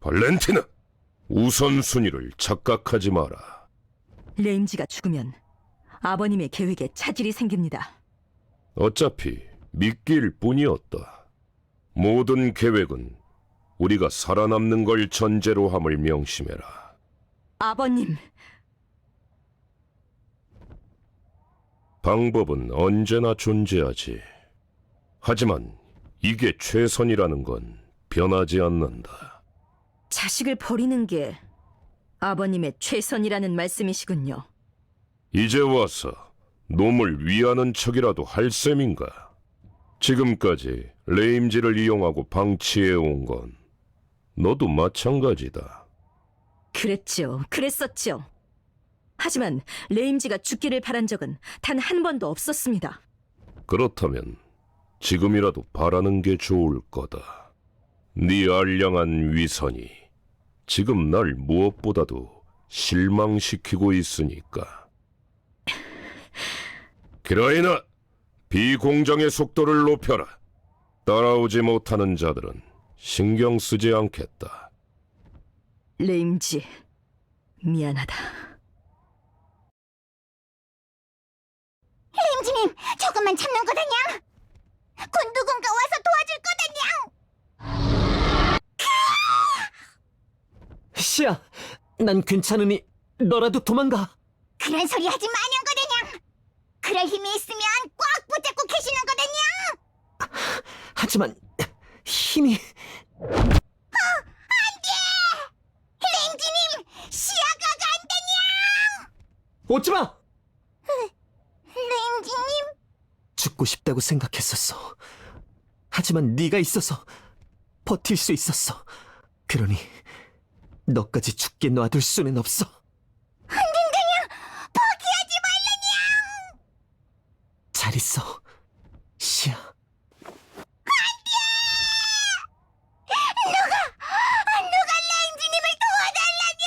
발렌티나! 우선순위를 착각하지 마라. 레임지가 죽으면 아버님의 계획에 차질이 생깁니다. 어차피 미끼일 뿐이었다. 모든 계획은 우리가 살아남는 걸 전제로 함을 명심해라. 아버님, 방법은 언제나 존재하지. 하지만 이게 최선이라는 건 변하지 않는다. 자식을 버리는 게 아버님의 최선이라는 말씀이시군요. 이제 와서 놈을 위하는 척이라도 할 셈인가? 지금까지 레임지를 이용하고 방치해온 건 너도 마찬가지다. 그랬죠. 그랬었죠. 하지만 레임지가 죽기를 바란 적은 단 한 번도 없었습니다. 그렇다면 지금이라도 바라는 게 좋을 거다. 네 알량한 위선이 지금 날 무엇보다도 실망시키고 있으니까. 기라이나, 비공정의 속도를 높여라. 따라오지 못하는 자들은 신경 쓰지 않겠다. 레임지, 미안하다. 레임지님, 조금만 참는 거다냥. 곧 누군가 와서 도와줄 거다냥. 시야, 난 괜찮으니 너라도 도망가. 그런 소리 하지 마냥 거다냥. 그럴 힘이 있으면 꽉 붙잡고 계시는 거다냥. 하지만 힘이... 레임지님, 시야가 간다냥. 오지마! 레임지님, 죽고 싶다고 생각했었어. 하지만 네가 있어서 버틸 수 있었어. 그러니 너까지 죽게 놔둘 수는 없어. 안된다냥. 포기하지 말라냥. 잘 있어, 시야. 누가 레임지님을 도와달라냥.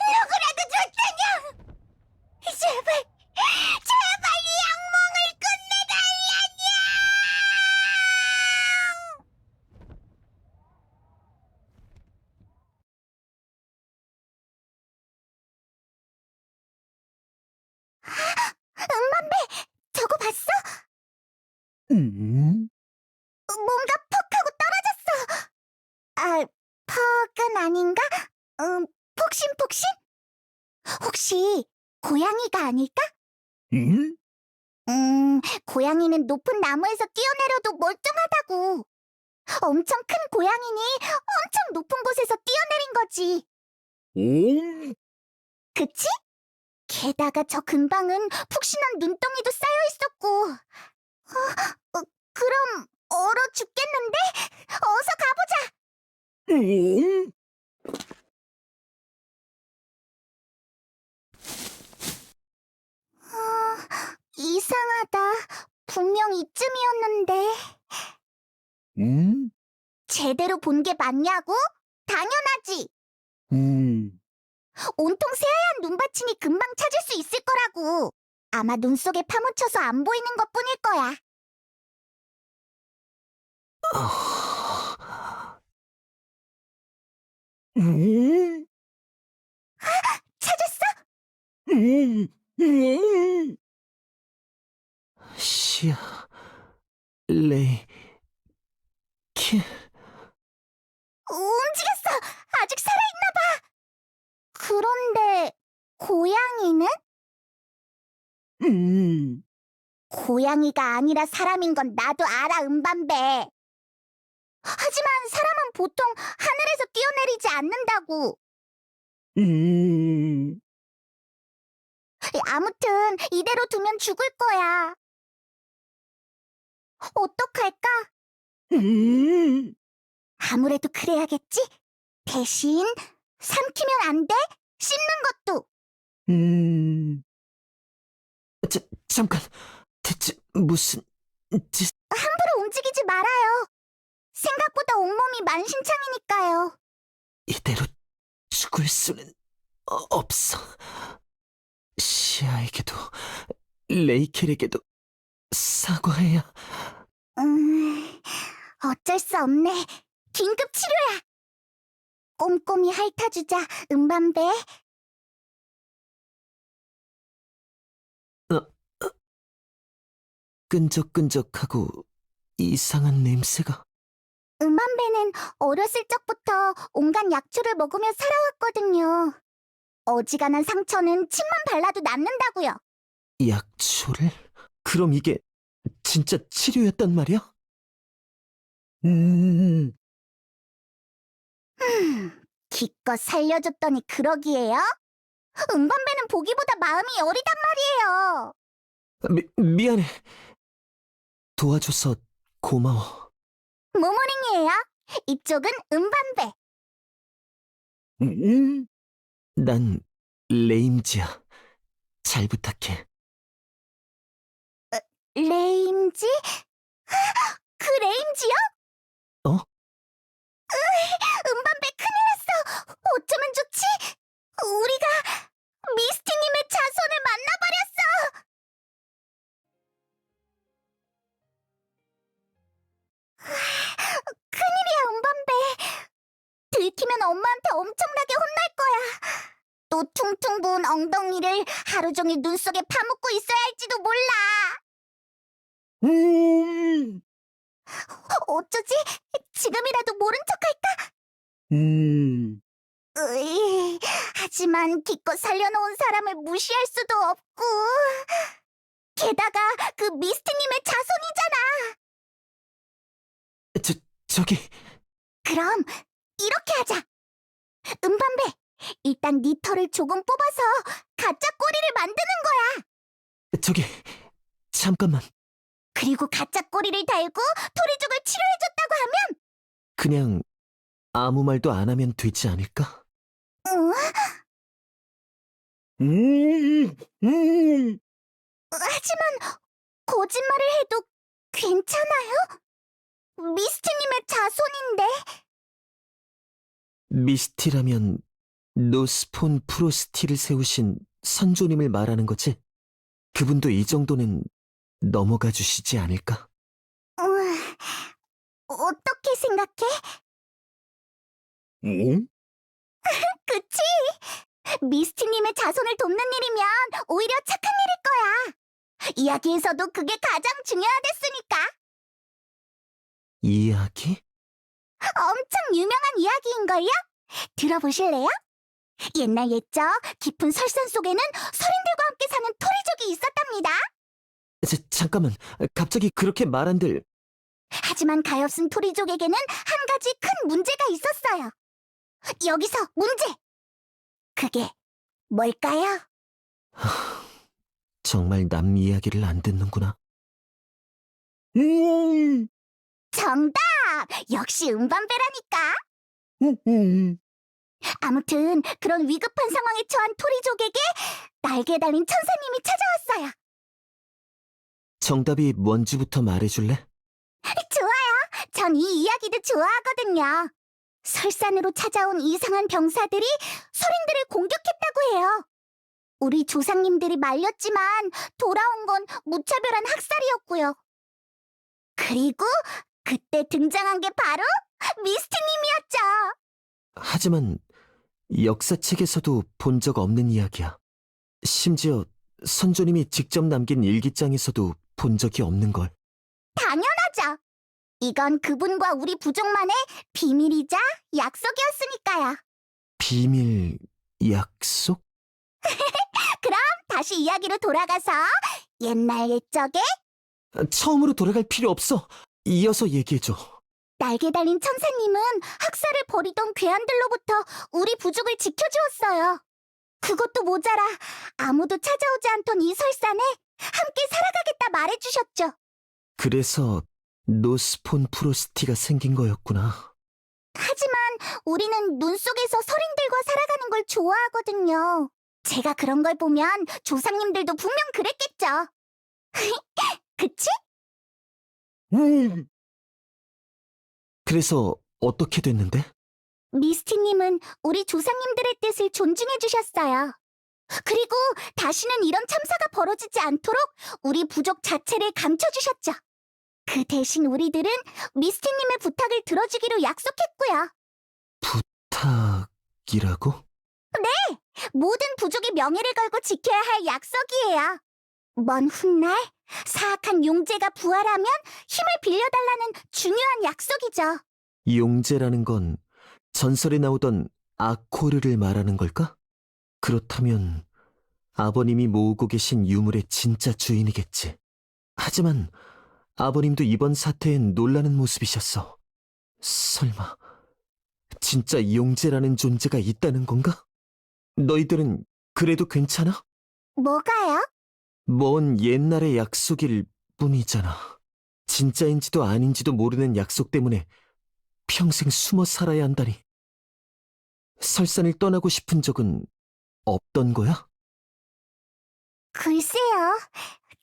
누구라도 좋다냥. 제발, 제발 이 악몽을 끝내달라냥. 음반배, 저거 봤어? 뭔가 퍽 하고 떨어졌어. 아, 퍽은 아닌가? 폭신폭신? 혹시 고양이가 아닐까? 고양이는 높은 나무에서 뛰어내려도 멀쩡하다고. 엄청 큰 고양이니 엄청 높은 곳에서 뛰어내린 거지. 오? 그치? 게다가 저 근방은 푹신한 눈덩이도 쌓여 있었고. 그럼 얼어 죽겠는데? 어서 가보자. 이상하다. 분명 이쯤이었는데. 제대로 본 게 맞냐고? 당연하지. 온통 새하얀 눈받침이 금방 찾을 수 있을 거라고. 아마 눈 속에 파묻혀서 안 보이는 것뿐일 거야. 찾았어? 시야, 레이, 키... 움직였어! 아직 살아있나 봐! 그런데 고양이는? 고양이가 아니라 사람인 건 나도 알아, 음반배. 하지만 사람은 보통 하늘에서 뛰어내리지 않는다고. 아무튼 이대로 두면 죽을 거야. 어떡할까? 아무래도 그래야겠지? 대신 삼키면 안 돼? 씹는 것도. 잠깐, 대체 무슨 짓... 함부로 움직이지 말아요. 생각보다 온몸이 만신창이니까요. 이대로 죽을 수는 없어. 시아에게도 레이켈에게도 사과해야... 어쩔 수 없네. 긴급 치료야. 꼼꼼히 핥아주자, 음반배. 끈적끈적하고 이상한 냄새가. 음반배는 어렸을 적부터 온갖 약초를 먹으며 살아왔거든요. 어지간한 상처는 침만 발라도 낫는다고요. 약초를? 그럼 이게 진짜 치료였단 말이야? 기껏 살려줬더니 그러기에요? 음반배는 보기보다 마음이 여리단 말이에요. 미안해. 도와줘서 고마워. 모모링이에요. 이쪽은 음반배. 난 레임지야. 잘 부탁해. 레임지? 그 레임지요? 어? 음반배 큰일 났어. 어쩌면 좋지? 우리가 미스티님의 자손을 만나버렸어. 큰일이야, 음반배. 들키면 엄마한테 엄청나게 혼날 거야. 또 퉁퉁 부은 엉덩이를 하루 종일 눈 속에 파묻고 있어야 할지도 몰라. 어쩌지? 지금이라도 모른 척할까? 하지만 기껏 살려놓은 사람을 무시할 수도 없고. 게다가 그 미스티님의 자손이잖아. 저기, 그럼 이렇게 하자. 음반배, 일단 네 털을 조금 뽑아서 가짜 꼬리를 만드는 거야. 저기, 잠깐만. 그리고 가짜 꼬리를 달고 토리족을 치료해줬다고 하면. 그냥 아무 말도 안 하면 되지 않을까? 응? 하지만 거짓말을 해도 괜찮아요? 미스티님의 자손인데. 미스티라면 노스폰 프로스티를 세우신 선조님을 말하는 거지? 그분도 이 정도는 넘어가 주시지 않을까? 어떻게 생각해? 그치? 미스티님의 자손을 돕는 일이면 오히려 착한 일일 거야. 이야기에서도 그게 가장 중요하댔으니까. 이야기? 엄청 유명한 이야기인걸요? 들어보실래요? 옛날 옛적 깊은 설산 속에는 서린들과 함께 사는 토리족이 있었답니다. 잠깐만, 갑자기 그렇게 말한들. 하지만 가엾은 토리족에게는 한 가지 큰 문제가 있었어요. 여기서 문제! 그게 뭘까요? 정말 남 이야기를 안 듣는구나. 정답! 역시 음반배라니까. 아무튼 그런 위급한 상황에 처한 토리족에게 날개 달린 천사님이 찾아왔어요. 정답이 뭔지부터 말해줄래? 좋아요. 전 이 이야기도 좋아하거든요. 설산으로 찾아온 이상한 병사들이 서린들을 공격했다고 해요. 우리 조상님들이 말렸지만 돌아온 건 무차별한 학살이었고요. 그리고 그때 등장한 게 바로 미스티님이었죠. 하지만 역사책에서도 본 적 없는 이야기야. 심지어 선조님이 직접 남긴 일기장에서도 본 적이 없는 걸. 당연하죠. 이건 그분과 우리 부족만의 비밀이자 약속이었으니까요. 비밀 약속? 다시 이야기로 돌아가서 옛날 옛적에 처음으로 돌아갈 필요 없어. 이어서 얘기해줘. 날개 달린 천사님은 학살을 벌이던 괴한들로부터 우리 부족을 지켜주었어요. 그것도 모자라 아무도 찾아오지 않던 이 설산에 함께 살아가겠다 말해주셨죠. 그래서 노스폰 프로스티가 생긴 거였구나. 하지만 우리는 눈 속에서 서린들과 살아가는 걸 좋아하거든요. 제가 그런 걸 보면 조상님들도 분명 그랬겠죠. 그치? 그래서 어떻게 됐는데? 미스티님은 우리 조상님들의 뜻을 존중해 주셨어요. 그리고 다시는 이런 참사가 벌어지지 않도록 우리 부족 자체를 감춰주셨죠. 그 대신 우리들은 미스티님의 부탁을 들어주기로 약속했고요. 부탁이라고? 모든 부족의 명예를 걸고 지켜야 할 약속이에요. 먼 훗날 사악한 용제가 부활하면 힘을 빌려달라는 중요한 약속이죠. 용제라는 건 전설에 나오던 아코르를 말하는 걸까? 그렇다면 아버님이 모으고 계신 유물의 진짜 주인이겠지. 하지만 아버님도 이번 사태엔 놀라는 모습이셨어. 설마 진짜 용제라는 존재가 있다는 건가? 너희들은 그래도 괜찮아? 뭐가요? 먼 옛날의 약속일 뿐이잖아. 진짜인지도 아닌지도 모르는 약속 때문에 평생 숨어 살아야 한다니. 설산을 떠나고 싶은 적은 없던 거야? 글쎄요.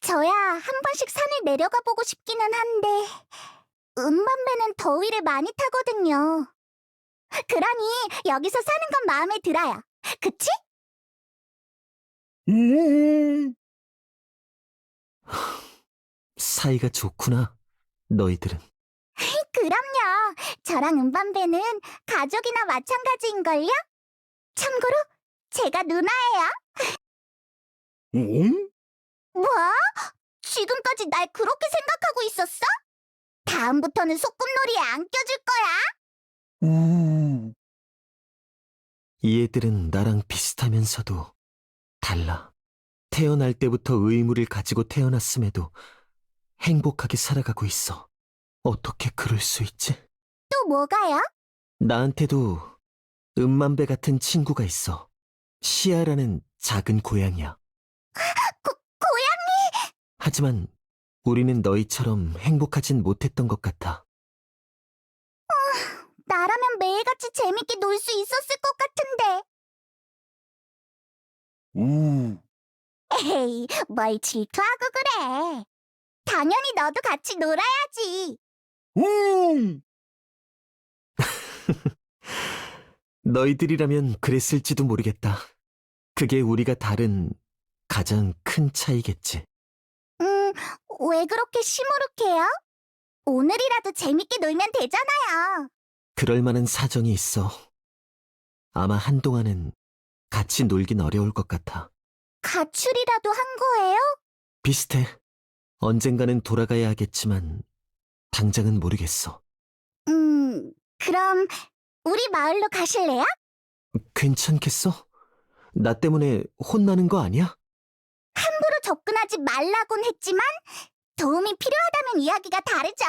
저야 한 번씩 산을 내려가 보고 싶기는 한데 음반배는 더위를 많이 타거든요. 그러니 여기서 사는 건 마음에 들어요. 그치? 사이가 좋구나, 너희들은. 그럼요. 저랑 음반배는 가족이나 마찬가지인걸요? 참고로 제가 누나예요. 뭐? 지금까지 날 그렇게 생각하고 있었어? 다음부터는 소꿉놀이에 안 껴줄 거야. 이 애들은 나랑 비슷하면서도 달라. 태어날 때부터 의무를 가지고 태어났음에도 행복하게 살아가고 있어. 어떻게 그럴 수 있지? 또 뭐가요? 나한테도 음만배 같은 친구가 있어. 시아라는 작은 고양이야. 고양이! 하지만 우리는 너희처럼 행복하진 못했던 것 같아. 나라면 매일같이 재밌게 놀 수 있었을 것 같은데. 에이, 뭘 질투하고 그래. 당연히 너도 같이 놀아야지. 너희들이라면 그랬을지도 모르겠다. 그게 우리가 다른 가장 큰 차이겠지. 왜 그렇게 시무룩해요? 오늘이라도 재밌게 놀면 되잖아요. 그럴 만한 사정이 있어. 아마 한동안은 같이 놀긴 어려울 것 같아. 가출이라도 한 거예요? 비슷해. 언젠가는 돌아가야 하겠지만 당장은 모르겠어. 그럼 우리 마을로 가실래요? 괜찮겠어? 나 때문에 혼나는 거 아니야? 함부로 접근하지 말라곤 했지만 도움이 필요하다면 이야기가 다르죠.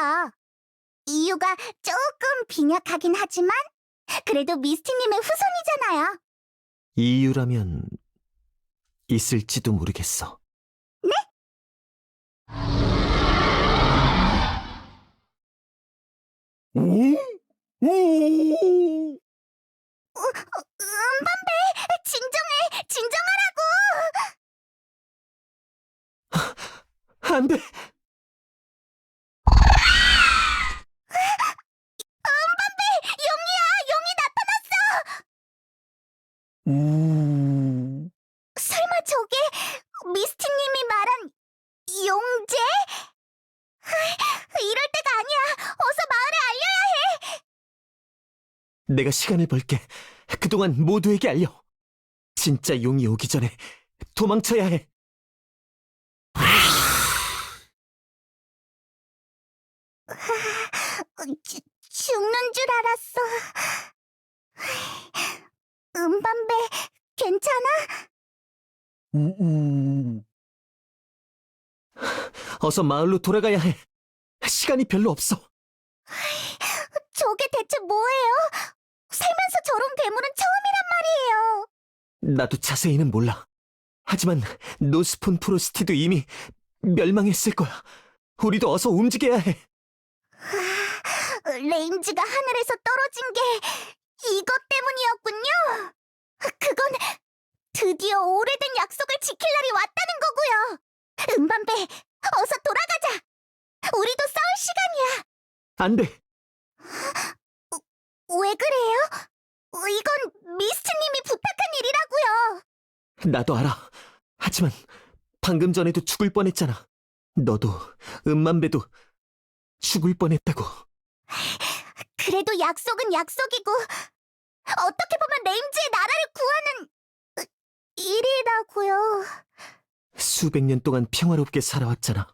이유가 조금 빈약하긴 하지만 그래도 미스티님의 후손이잖아요. 이유라면 있을지도 모르겠어. 음반배, 진정해, 진정하라고. 안 돼! 용이야, 용이 나타났어. 설마 저게 미스티님이 말한 용제? 이럴 때가 아니야. 어서 마을에 알려야 해. 내가 시간을 벌게. 그동안 모두에게 알려. 진짜 용이 오기 전에 도망쳐야 해. 죽는 줄 알았어. 음반배, 괜찮아? 어서 마을로 돌아가야 해. 시간이 별로 없어. 저게 대체 뭐예요? 살면서 저런 괴물은 처음이란 말이에요. 나도 자세히는 몰라. 하지만 노스폰 프로스티도 이미 멸망했을 거야. 우리도 어서 움직여야 해. 레임즈가 하늘에서 떨어진 게 이것 때문이었군요. 그건 드디어 오래된 약속을 지킬 날이 왔다는 거고요. 음반배, 어서 돌아가자. 우리도 싸울 시간이야. 안 돼. 왜 그래요? 이건 미스트님이 부탁한 일이라고요. 나도 알아. 하지만 방금 전에도 죽을 뻔했잖아. 너도 음만배도 죽을 뻔했다고. 그래도 약속은 약속이고 어떻게 보면 레임즈의 나라를 구하는 일이라고요. 수백 년 동안 평화롭게 살아왔잖아.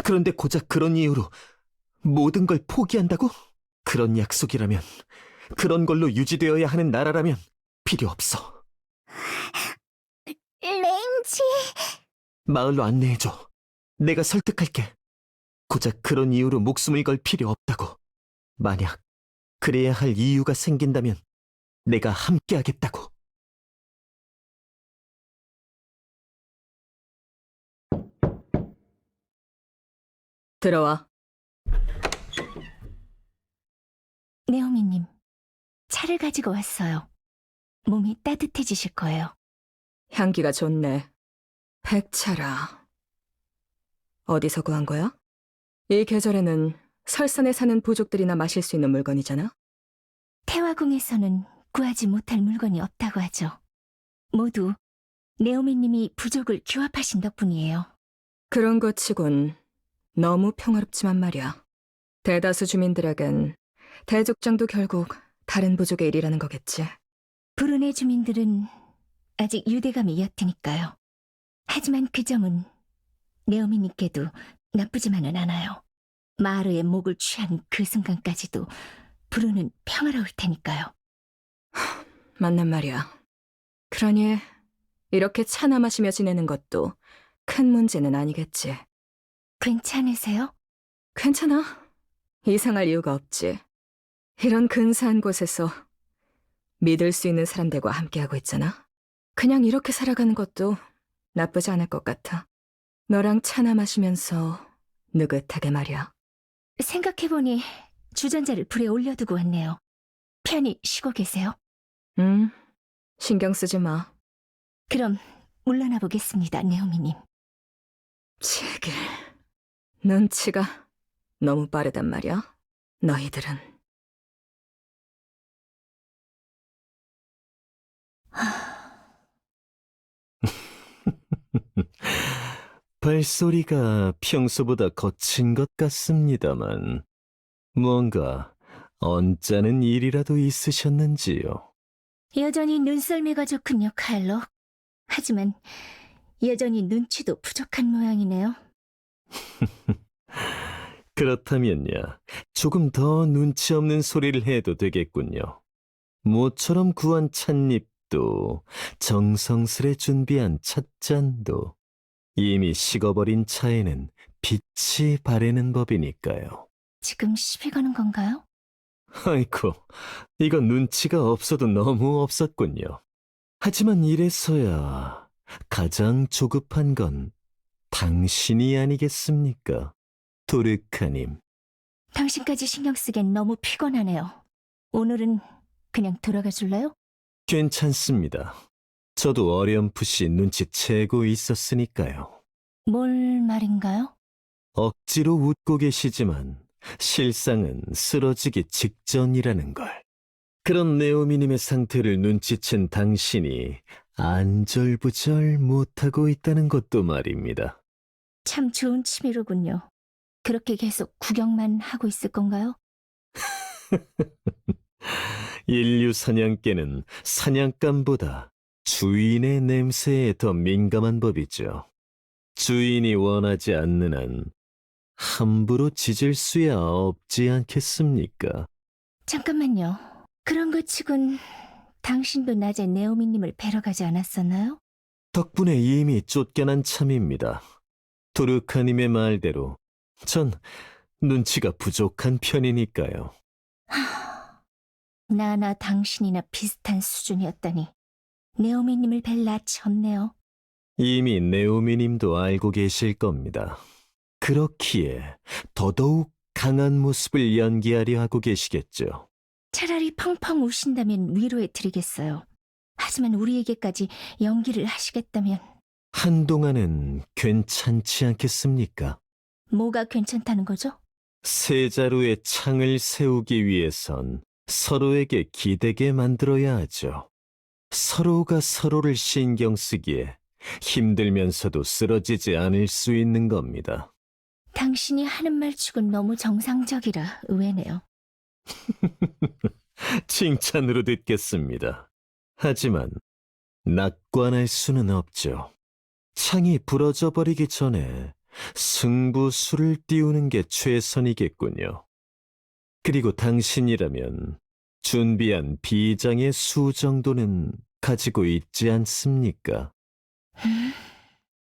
그런데 고작 그런 이유로 모든 걸 포기한다고? 그런 약속이라면, 그런 걸로 유지되어야 하는 나라라면 필요 없어. 레임즈... 마을로 안내해줘. 내가 설득할게. 고작 그런 이유로 목숨을 걸 필요 없다고. 만약 그래야 할 이유가 생긴다면 내가 함께하겠다고. 들어와. 네오미님, 차를 가지고 왔어요. 몸이 따뜻해지실 거예요. 향기가 좋네. 백차라. 어디서 구한 거야? 이 계절에는 설산에 사는 부족들이나 마실 수 있는 물건이잖아? 태화궁에서는 구하지 못할 물건이 없다고 하죠. 모두 네오미님이 부족을 규합하신 덕분이에요. 그런 것 치곤 너무 평화롭지만 말이야. 대다수 주민들에겐 대족장도 결국 다른 부족의 일이라는 거겠지. 브루네 주민들은 아직 유대감이 옅으니까요. 하지만 그 점은 네오미님께도 나쁘지만은 않아요. 마르의 목을 취한 그 순간까지도 브루는 평화로울 테니까요. 맞는 말이야. 그러니 이렇게 차나 마시며 지내는 것도 큰 문제는 아니겠지. 괜찮으세요? 괜찮아. 이상할 이유가 없지. 이런 근사한 곳에서 믿을 수 있는 사람들과 함께하고 있잖아. 그냥 이렇게 살아가는 것도 나쁘지 않을 것 같아. 너랑 차나 마시면서 느긋하게 말이야. 생각해보니 주전자를 불에 올려두고 왔네요. 편히 쉬고 계세요. 신경 쓰지 마. 그럼 물러나 보겠습니다, 네오미님. 제길, 눈치가 너무 빠르단 말이야. 너희들은. 발소리가 평소보다 거친 것 같습니다만 뭔가 언짢은 일이라도 있으셨는지요? 여전히 눈썰미가 좋군요, 칼록. 하지만 여전히 눈치도 부족한 모양이네요. 그렇다면야 조금 더 눈치 없는 소리를 해도 되겠군요. 모처럼 구한 찻잎도 정성스레 준비한 찻잔도 이미 식어버린 차에는 빛이 바래는 법이니까요. 지금 시비 거는 건가요? 아이고, 이건 눈치가 없어도 너무 없었군요. 하지만 이래서야 가장 조급한 건 당신이 아니겠습니까? 도르카님. 당신까지 신경 쓰기엔 너무 피곤하네요. 오늘은 그냥 돌아가 줄래요? 괜찮습니다. 저도 어렴풋이 눈치채고 있었으니까요. 뭘 말인가요? 억지로 웃고 계시지만 실상은 쓰러지기 직전이라는 걸. 그런 네오미님의 상태를 눈치챈 당신이 안절부절 못하고 있다는 것도 말입니다. 참 좋은 취미로군요. 그렇게 계속 구경만 하고 있을 건가요? 인류 사냥개는 사냥감보다 주인의 냄새에 더 민감한 법이죠. 주인이 원하지 않는 한 함부로 짖을 수야 없지 않겠습니까? 잠깐만요. 그런 것 치곤 당신도 낮에 네오미님을 뵈러 가지 않았었나요? 덕분에 이미 쫓겨난 참입니다. 도르카님의 말대로 전 눈치가 부족한 편이니까요. 나나 당신이나 비슷한 수준이었다니. 네오미님을 뵐 낯이 없네요. 이미 네오미님도 알고 계실 겁니다. 그렇기에 더더욱 강한 모습을 연기하려 하고 계시겠죠. 차라리 펑펑 우신다면 위로해 드리겠어요. 하지만 우리에게까지 연기를 하시겠다면 한동안은 괜찮지 않겠습니까? 뭐가 괜찮다는 거죠? 세자루에 창을 세우기 위해선 서로에게 기대게 만들어야 하죠. 서로가 서로를 신경 쓰기에 힘들면서도 쓰러지지 않을 수 있는 겁니다. 당신이 하는 말 치곤 너무 정상적이라 의외네요. 칭찬으로 듣겠습니다. 하지만 낙관할 수는 없죠. 창이 부러져 버리기 전에 승부수를 띄우는 게 최선이겠군요. 그리고 당신이라면 준비한 비장의 수 정도는 가지고 있지 않습니까?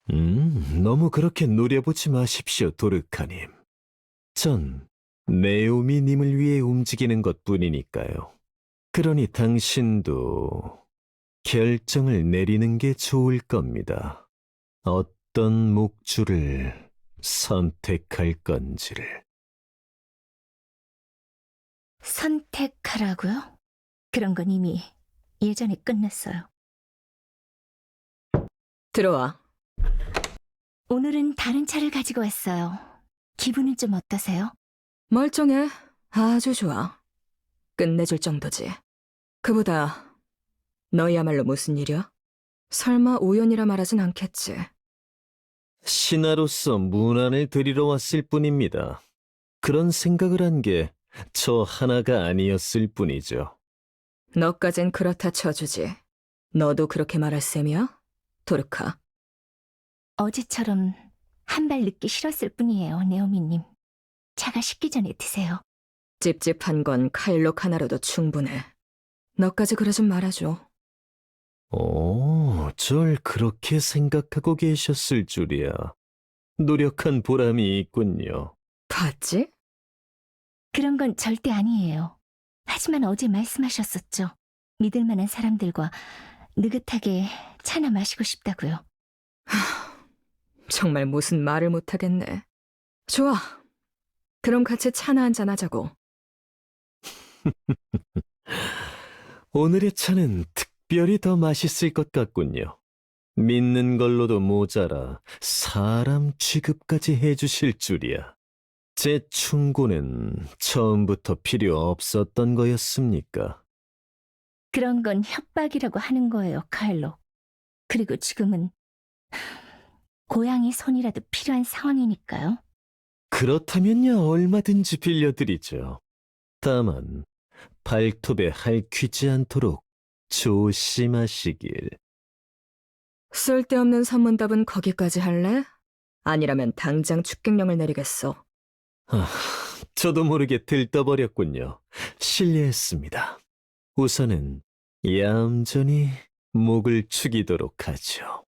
너무 그렇게 노려보지 마십시오, 도르카님. 전 네오미님을 위해 움직이는 것뿐이니까요. 그러니 당신도 결정을 내리는 게 좋을 겁니다. 어떤 목줄을 선택할 건지를. 선택하라고요? 그런 건 이미 예전에 끝났어요. 들어와. 오늘은 다른 차를 가지고 왔어요. 기분은 좀 어떠세요? 멀쩡해. 아주 좋아. 끝내줄 정도지. 그보다 너희야말로 무슨 일이야? 설마 우연이라 말하진 않겠지. 신하로서 문안을 드리러 왔을 뿐입니다. 그런 생각을 한 게 저 하나가 아니었을 뿐이죠. 너까진 그렇다 쳐주지. 너도 그렇게 말할 셈이야? 도르카. 어제처럼 한 발 늦기 싫었을 뿐이에요, 네오미님. 차가 식기 전에 드세요. 찝찝한 건 카일록 하나로도 충분해. 너까지 그러진 말아줘. 오, 절 그렇게 생각하고 계셨을 줄이야. 노력한 보람이 있군요. 봤지? 그런 건 절대 아니에요. 하지만 어제 말씀하셨었죠. 믿을 만한 사람들과 느긋하게 차나 마시고 싶다고요. 정말 무슨 말을 못하겠네. 좋아. 그럼 같이 차나 한잔 하자고. 오늘의 차는 특별히 더 맛있을 것 같군요. 믿는 걸로도 모자라 사람 취급까지 해주실 줄이야. 제 충고는 처음부터 필요 없었던 거였습니까? 그런 건 협박이라고 하는 거예요, 카일로. 그리고 지금은 고양이 손이라도 필요한 상황이니까요. 그렇다면야 얼마든지 빌려드리죠. 다만 발톱에 핥히지 않도록 조심하시길. 쓸데없는 선문답은 거기까지 할래? 아니라면 당장 축객령을 내리겠어. 저도 모르게 들떠버렸군요. 실례했습니다. 우선은 얌전히 목을 축이도록 하죠.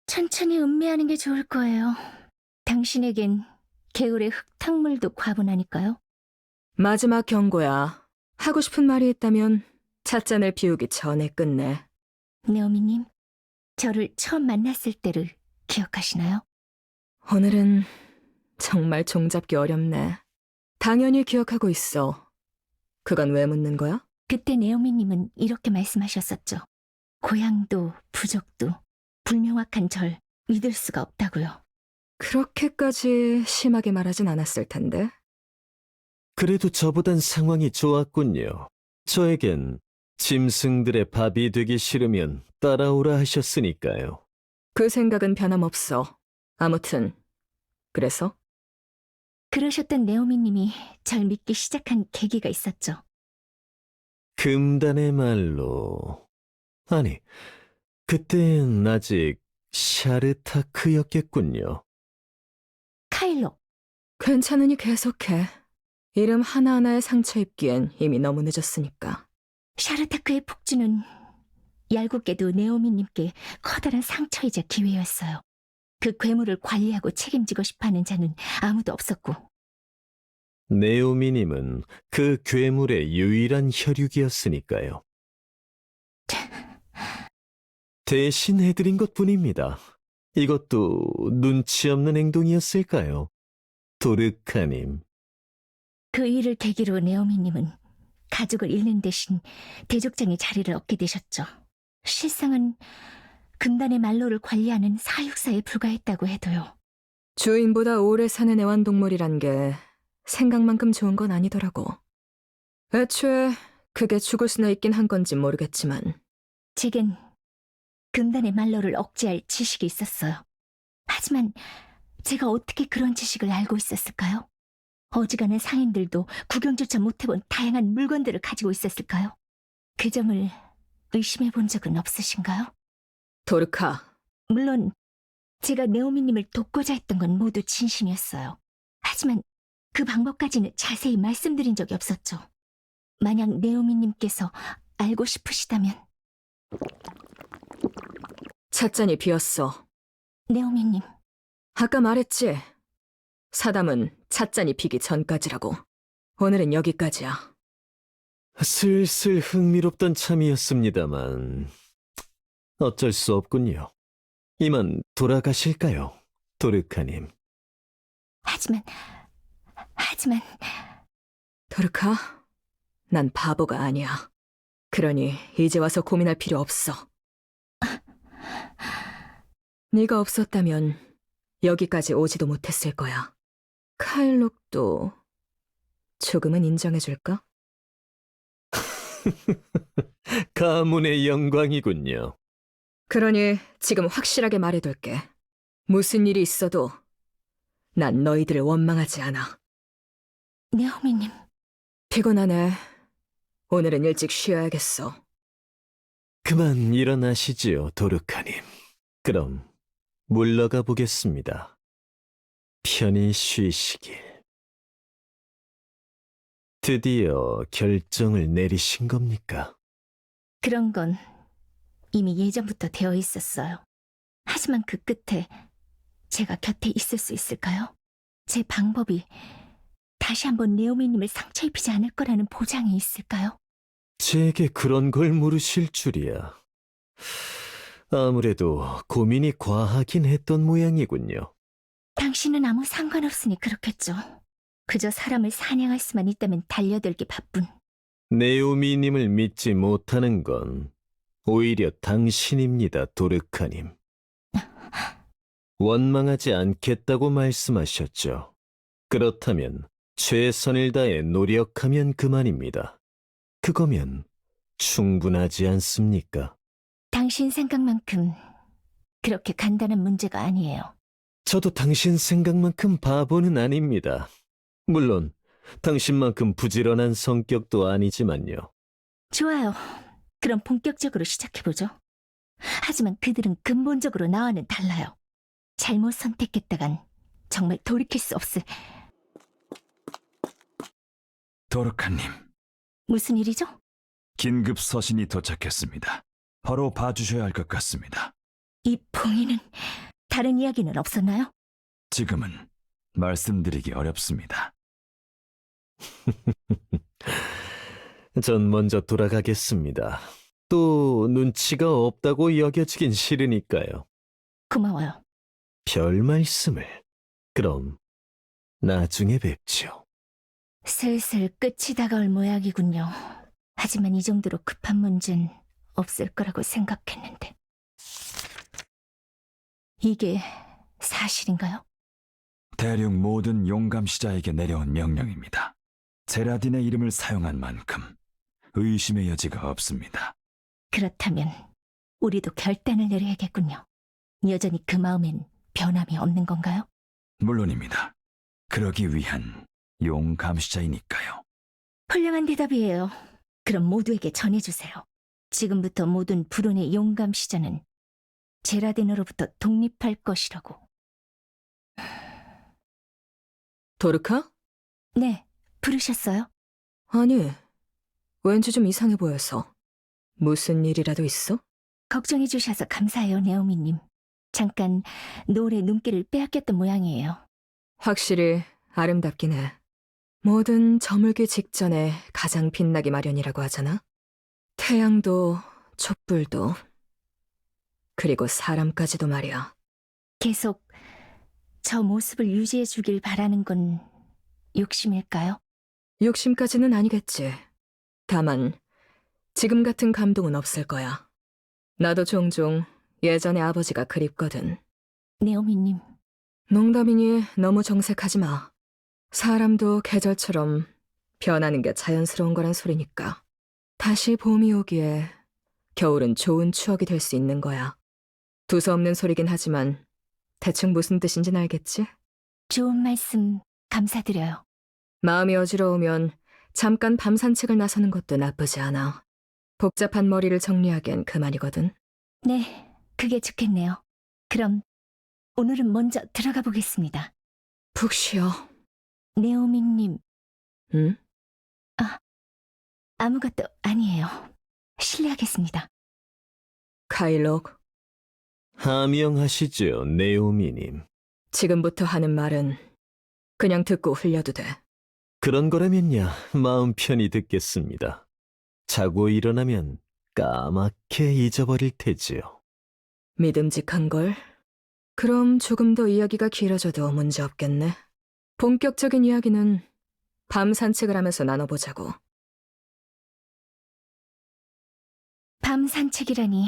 천천히 음미하는 게 좋을 거예요. 당신에겐 개울의 흙탕물도 과분하니까요. 마지막 경고야. 하고 싶은 말이 있다면 찻잔을 비우기 전에 끝내. 네오미님, 저를 처음 만났을 때를 기억하시나요? 오늘은 정말 종잡기 어렵네. 당연히 기억하고 있어. 그건 왜 묻는 거야? 그때 네오미님은 이렇게 말씀하셨었죠. 고향도 부족도 불명확한 절 믿을 수가 없다고요. 그렇게까지 심하게 말하진 않았을 텐데. 그래도 저보단 상황이 좋았군요. 저에겐 짐승들의 밥이 되기 싫으면 따라오라 하셨으니까요. 그 생각은 변함없어. 아무튼 그래서? 그러셨던 네오미님이 절 믿기 시작한 계기가 있었죠. 금단의 말로. 아니, 그땐 아직 샤르타크였겠군요. 카일로, 괜찮으니 계속해. 이름 하나하나에 상처 입기엔 이미 너무 늦었으니까. 샤르타크의 폭주는 얄궂게도 네오미님께 커다란 상처이자 기회였어요. 그 괴물을 관리하고 책임지고 싶어하는 자는 아무도 없었고. 네오미님은 그 괴물의 유일한 혈육이었으니까요. 대신 해드린 것뿐입니다. 이것도 눈치 없는 행동이었을까요? 도르카님. 그 일을 계기로 네오미님은 가족을 잃는 대신 대족장의 자리를 얻게 되셨죠. 실상은 금단의 말로를 관리하는 사육사에 불과했다고 해도요. 주인보다 오래 사는 애완동물이란 게 생각만큼 좋은 건 아니더라고. 애초에 그게 죽을 수나 있긴 한 건지 모르겠지만 제겐 금단의 말로를 억제할 지식이 있었어요. 하지만 제가 어떻게 그런 지식을 알고 있었을까요? 어지간한 상인들도 구경조차 못해본 다양한 물건들을 가지고 있었을까요? 그 점을 의심해 본 적은 없으신가요? 도르카, 물론 제가 네오미님을 돕고자 했던 건 모두 진심이었어요. 하지만 그 방법까지는 자세히 말씀드린 적이 없었죠. 만약 네오미님께서 알고 싶으시다면. 찻잔이 비었어. 네오미님, 아까 말했지. 사담은 찻잔이 비기 전까지라고. 오늘은 여기까지야. 슬슬 흥미롭던 참이었습니다만 어쩔 수 없군요. 이만 돌아가실까요, 도르카님? 하지만 도르카, 난 바보가 아니야. 그러니 이제 와서 고민할 필요 없어. 네가 없었다면 여기까지 오지도 못했을 거야. 카일록도 조금은 인정해줄까? 가문의 영광이군요. 그러니 지금 확실하게 말해둘게. 무슨 일이 있어도 난 너희들을 원망하지 않아. 네오미님, 피곤하네. 오늘은 일찍 쉬어야겠어. 그만 일어나시지요, 도르카님. 그럼 물러가 보겠습니다. 편히 쉬시길. 드디어 결정을 내리신 겁니까? 그런 건 이미 예전부터 되어 있었어요. 하지만 그 끝에 제가 곁에 있을 수 있을까요? 제 방법이 다시 한번 네오미님을 상처 입히지 않을 거라는 보장이 있을까요? 제게 그런 걸 물으실 줄이야. 아무래도 고민이 과하긴 했던 모양이군요. 당신은 아무 상관없으니 그렇겠죠. 그저 사람을 사냥할 수만 있다면 달려들기 바쁜. 네오미님을 믿지 못하는 건 오히려 당신입니다, 도르카님. 원망하지 않겠다고 말씀하셨죠. 그렇다면 최선을 다해 노력하면 그만입니다. 그거면 충분하지 않습니까? 당신 생각만큼 그렇게 간단한 문제가 아니에요. 저도 당신 생각만큼 바보는 아닙니다. 물론 당신만큼 부지런한 성격도 아니지만요. 좋아요. 그럼 본격적으로 시작해보죠. 하지만 그들은 근본적으로 나와는 달라요. 잘못 선택했다간 정말 돌이킬 수 없을... 도르카님, 무슨 일이죠? 긴급 서신이 도착했습니다. 바로 봐주셔야 할 것 같습니다. 이 봉인은 다른 이야기는 없었나요? 지금은 말씀드리기 어렵습니다. 전 먼저 돌아가겠습니다. 또 눈치가 없다고 여겨지긴 싫으니까요. 고마워요. 별 말씀을. 그럼 나중에 뵙죠. 슬슬 끝이 다가올 모양이군요. 하지만 이 정도로 급한 문제는 없을 거라고 생각했는데. 이게 사실인가요? 대륙 모든 용감시자에게 내려온 명령입니다. 제라딘의 이름을 사용한 만큼 의심의 여지가 없습니다. 그렇다면 우리도 결단을 내려야겠군요. 여전히 그 마음엔 변함이 없는 건가요? 물론입니다. 그러기 위한 용감시자이니까요. 훌륭한 대답이에요. 그럼 모두에게 전해주세요. 지금부터 모든 불운의 용감시자는 제라딘으로부터 독립할 것이라고. 도르카? 네, 부르셨어요? 아니, 왠지 좀 이상해 보여서. 무슨 일이라도 있어? 걱정해주셔서 감사해요, 네오미님. 잠깐 노을의 눈길을 빼앗겼던 모양이에요. 확실히 아름답긴 해. 뭐든 저물기 직전에 가장 빛나기 마련이라고 하잖아. 태양도, 촛불도, 그리고 사람까지도 말이야. 계속 저 모습을 유지해주길 바라는 건 욕심일까요? 욕심까지는 아니겠지. 다만 지금 같은 감동은 없을 거야. 나도 종종 예전의 아버지가 그립거든. 네오미님, 농담이니 너무 정색하지 마. 사람도 계절처럼 변하는 게 자연스러운 거란 소리니까. 다시 봄이 오기에 겨울은 좋은 추억이 될 수 있는 거야. 두서없는 소리긴 하지만 대충 무슨 뜻인진 알겠지? 좋은 말씀 감사드려요. 마음이 어지러우면 잠깐 밤 산책을 나서는 것도 나쁘지 않아. 복잡한 머리를 정리하기엔 그만이거든. 네, 그게 좋겠네요. 그럼 오늘은 먼저 들어가 보겠습니다. 푹 쉬어. 네오미님, 응? 아무것도 아니에요. 실례하겠습니다. 카일록, 하명하시죠, 네오미님. 지금부터 하는 말은 그냥 듣고 흘려도 돼. 그런 거라면야 마음 편히 듣겠습니다. 자고 일어나면 까맣게 잊어버릴 테지요. 믿음직한 걸? 그럼 조금 더 이야기가 길어져도 문제 없겠네. 본격적인 이야기는 밤 산책을 하면서 나눠보자고. 밤 산책이라니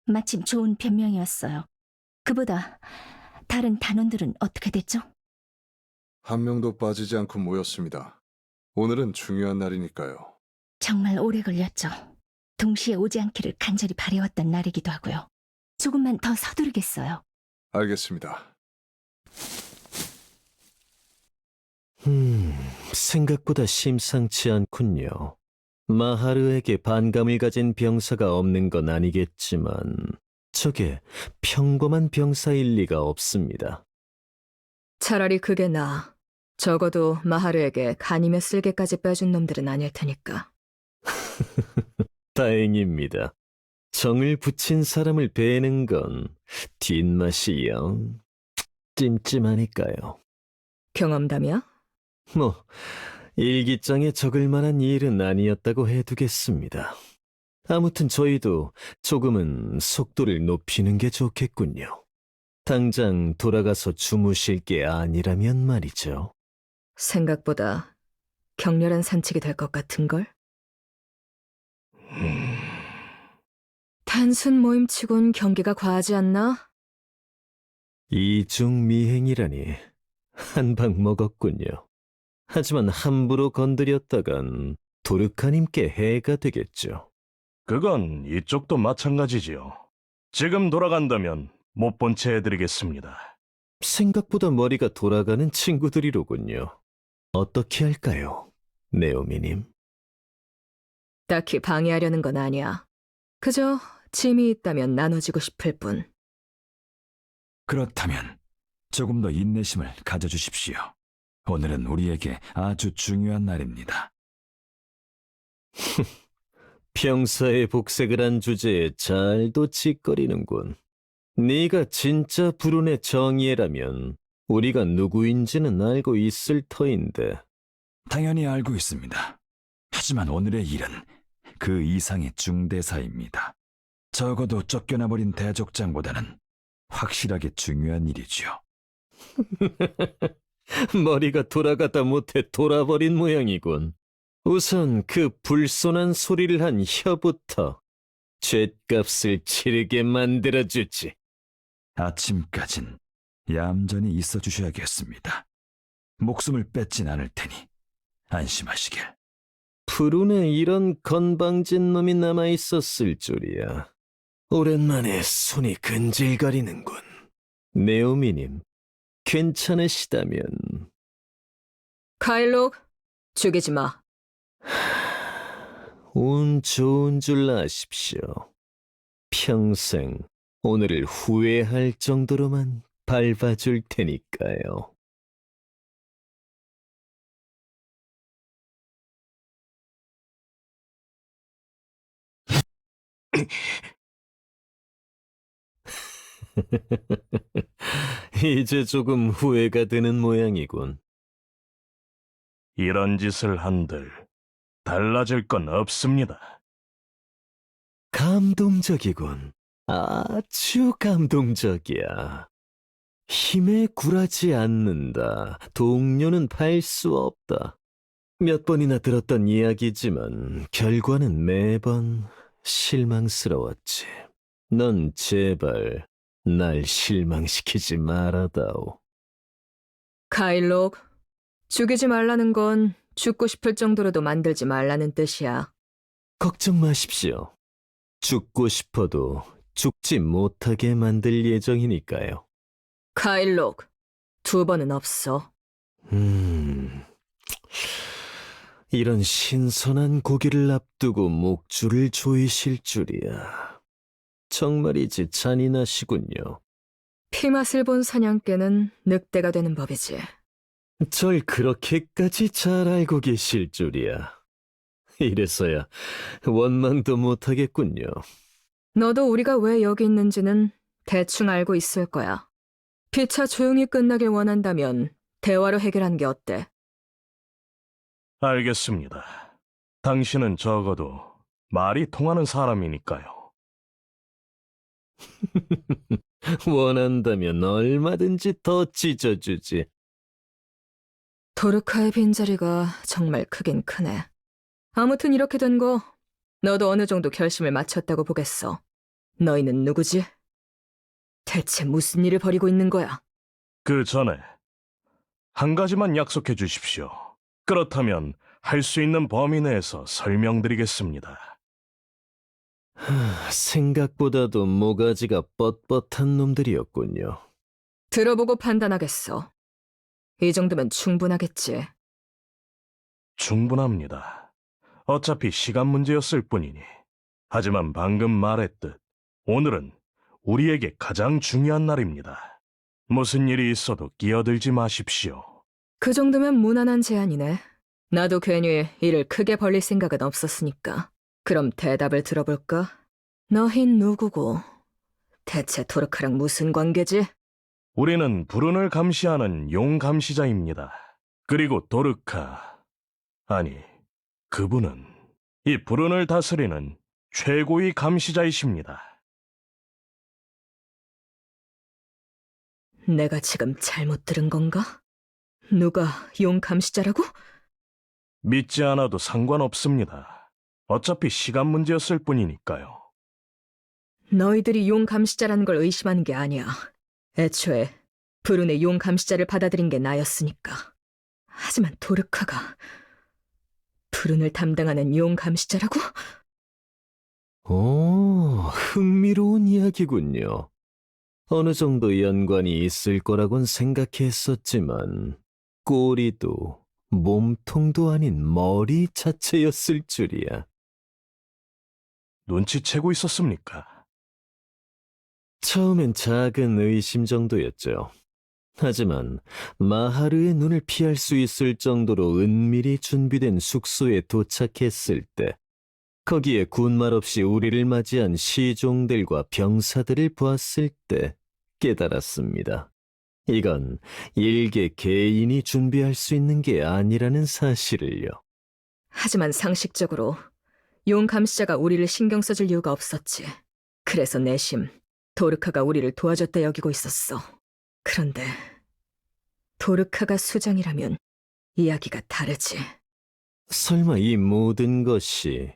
마침 좋은 변명이었어요. 그보다 다른 단원들은 어떻게 됐죠? 한 명도 빠지지 않고 모였습니다. 오늘은 중요한 날이니까요. 정말 오래 걸렸죠. 동시에 오지 않기를 간절히 바래왔던 날이기도 하고요. 조금만 더 서두르겠어요. 알겠습니다. 생각보다 심상치 않군요. 마하르에게 반감을 가진 병사가 없는 건 아니겠지만 저게 평범한 병사일 리가 없습니다. 차라리 그게 나아. 적어도 마하르에게 간이며 쓸개까지 빼준 놈들은 아닐 테니까. 다행입니다. 정을 붙인 사람을 베는 건 뒷맛이 영 찜찜하니까요. 경험담이야? 뭐 일기장에 적을 만한 일은 아니었다고 해두겠습니다. 아무튼 저희도 조금은 속도를 높이는 게 좋겠군요. 당장 돌아가서 주무실 게 아니라면 말이죠. 생각보다 격렬한 산책이 될 것 같은걸? 단순 모임치곤 경기가 과하지 않나? 이중미행이라니 한 방 먹었군요. 하지만 함부로 건드렸다간 도르카님께 해가 되겠죠. 그건 이쪽도 마찬가지지요. 지금 돌아간다면 못 본 채 해드리겠습니다. 생각보다 머리가 돌아가는 친구들이로군요. 어떻게 할까요, 네오미님? 딱히 방해하려는 건 아니야. 그저 짐이 있다면 나눠지고 싶을 뿐. 그렇다면 조금 더 인내심을 가져주십시오. 오늘은 우리에게 아주 중요한 날입니다. 병사의 복색을 한 주제에 잘도 짓거리는군. 네가 진짜 불운의 정의라면 우리가 누구인지는 알고 있을 터인데. 당연히 알고 있습니다. 하지만 오늘의 일은 그 이상의 중대사입니다. 적어도 쫓겨나버린 대족장보다는 확실하게 중요한 일이죠. 머리가 돌아가다 못해 돌아버린 모양이군. 우선 그 불손한 소리를 한 혀부터 죗값을 치르게 만들어주지. 아침까진 얌전히 있어 주셔야겠습니다. 목숨을 뺏진 않을 테니 안심하시길. 푸른에 이런 건방진 놈이 남아있었을 줄이야. 오랜만에 손이 근질거리는군. 네오미님, 괜찮으시다면... 카일록, 죽이지 마. 운 좋은 줄 아십시오. 평생 오늘을 후회할 정도로만 밟아줄 테니까요. 이제 조금 후회가 되는 모양이군. 이런 짓을 한들 달라질 건 없습니다. 감동적이군. 아주 감동적이야. 힘에 굴하지 않는다. 동료는 팔 수 없다. 몇 번이나 들었던 이야기지만 결과는 매번 실망스러웠지. 넌 제발 날 실망시키지 말아다오. 카일록, 죽이지 말라는 건 죽고 싶을 정도로도 만들지 말라는 뜻이야. 걱정 마십시오. 죽고 싶어도 죽지 못하게 만들 예정이니까요. 카일록, 두 번은 없어. 이런 신선한 고기를 앞두고 목줄을 조이실 줄이야. 정말이지 잔인하시군요. 피맛을 본 사냥개는 늑대가 되는 법이지. 절 그렇게까지 잘 알고 계실 줄이야. 이래서야 원망도 못하겠군요. 너도 우리가 왜 여기 있는지는 대충 알고 있을 거야. 피차 조용히 끝나길 원한다면 대화로 해결하는 게 어때? 알겠습니다. 당신은 적어도 말이 통하는 사람이니까요. 원한다면 얼마든지 더 찢어주지. 도르카의 빈자리가 정말 크긴 크네. 아무튼 이렇게 된 거 너도 어느 정도 결심을 마쳤다고 보겠어. 너희는 누구지? 대체 무슨 일을 벌이고 있는 거야? 그 전에 한 가지만 약속해 주십시오. 그렇다면 할 수 있는 범위 내에서 설명드리겠습니다. 생각보다도 모가지가 뻣뻣한 놈들이었군요. 들어보고 판단하겠어. 이 정도면 충분하겠지. 충분합니다. 어차피 시간 문제였을 뿐이니. 하지만 방금 말했듯 오늘은 우리에게 가장 중요한 날입니다. 무슨 일이 있어도 끼어들지 마십시오. 그 정도면 무난한 제안이네. 나도 괜히 일을 크게 벌릴 생각은 없었으니까. 그럼 대답을 들어볼까? 너흰 누구고 대체 도르카랑 무슨 관계지? 우리는 불운을 감시하는 용 감시자입니다. 그리고 도르카, 아니, 그분은 이 불운을 다스리는 최고의 감시자이십니다. 내가 지금 잘못 들은 건가? 누가 용 감시자라고? 믿지 않아도 상관없습니다. 어차피 시간 문제였을 뿐이니까요. 너희들이 용 감시자라는 걸 의심하는 게 아니야. 애초에 불운의 용 감시자를 받아들인 게 나였으니까. 하지만 도르카가 불운을 담당하는 용 감시자라고? 오, 흥미로운 이야기군요. 어느 정도 연관이 있을 거라곤 생각했었지만 꼬리도 몸통도 아닌 머리 자체였을 줄이야. 눈치채고 있었습니까? 처음엔 작은 의심 정도였죠. 하지만 마하르의 눈을 피할 수 있을 정도로 은밀히 준비된 숙소에 도착했을 때 거기에 군말 없이 우리를 맞이한 시종들과 병사들을 보았을 때 깨달았습니다. 이건 일개 개인이 준비할 수 있는 게 아니라는 사실을요. 하지만 상식적으로 용 감시자가 우리를 신경 써줄 이유가 없었지. 그래서 내심 도르카가 우리를 도와줬다 여기고 있었어. 그런데 도르카가 수장이라면 이야기가 다르지. 설마 이 모든 것이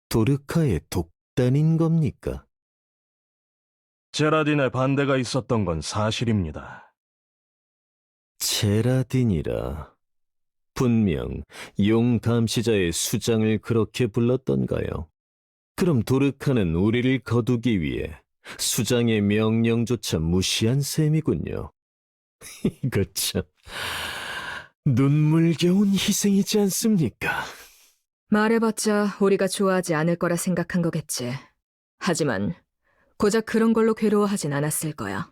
도르카의 독단인 겁니까? 제라딘의 반대가 있었던 건 사실입니다. 제라딘이라 분명 용 감시자의 수장을 그렇게 불렀던가요? 그럼 도르카는 우리를 거두기 위해 수장의 명령조차 무시한 셈이군요. 이거 참 눈물겨운 희생이지 않습니까? 말해봤자 우리가 좋아하지 않을 거라 생각한 거겠지. 하지만 고작 그런 걸로 괴로워하진 않았을 거야.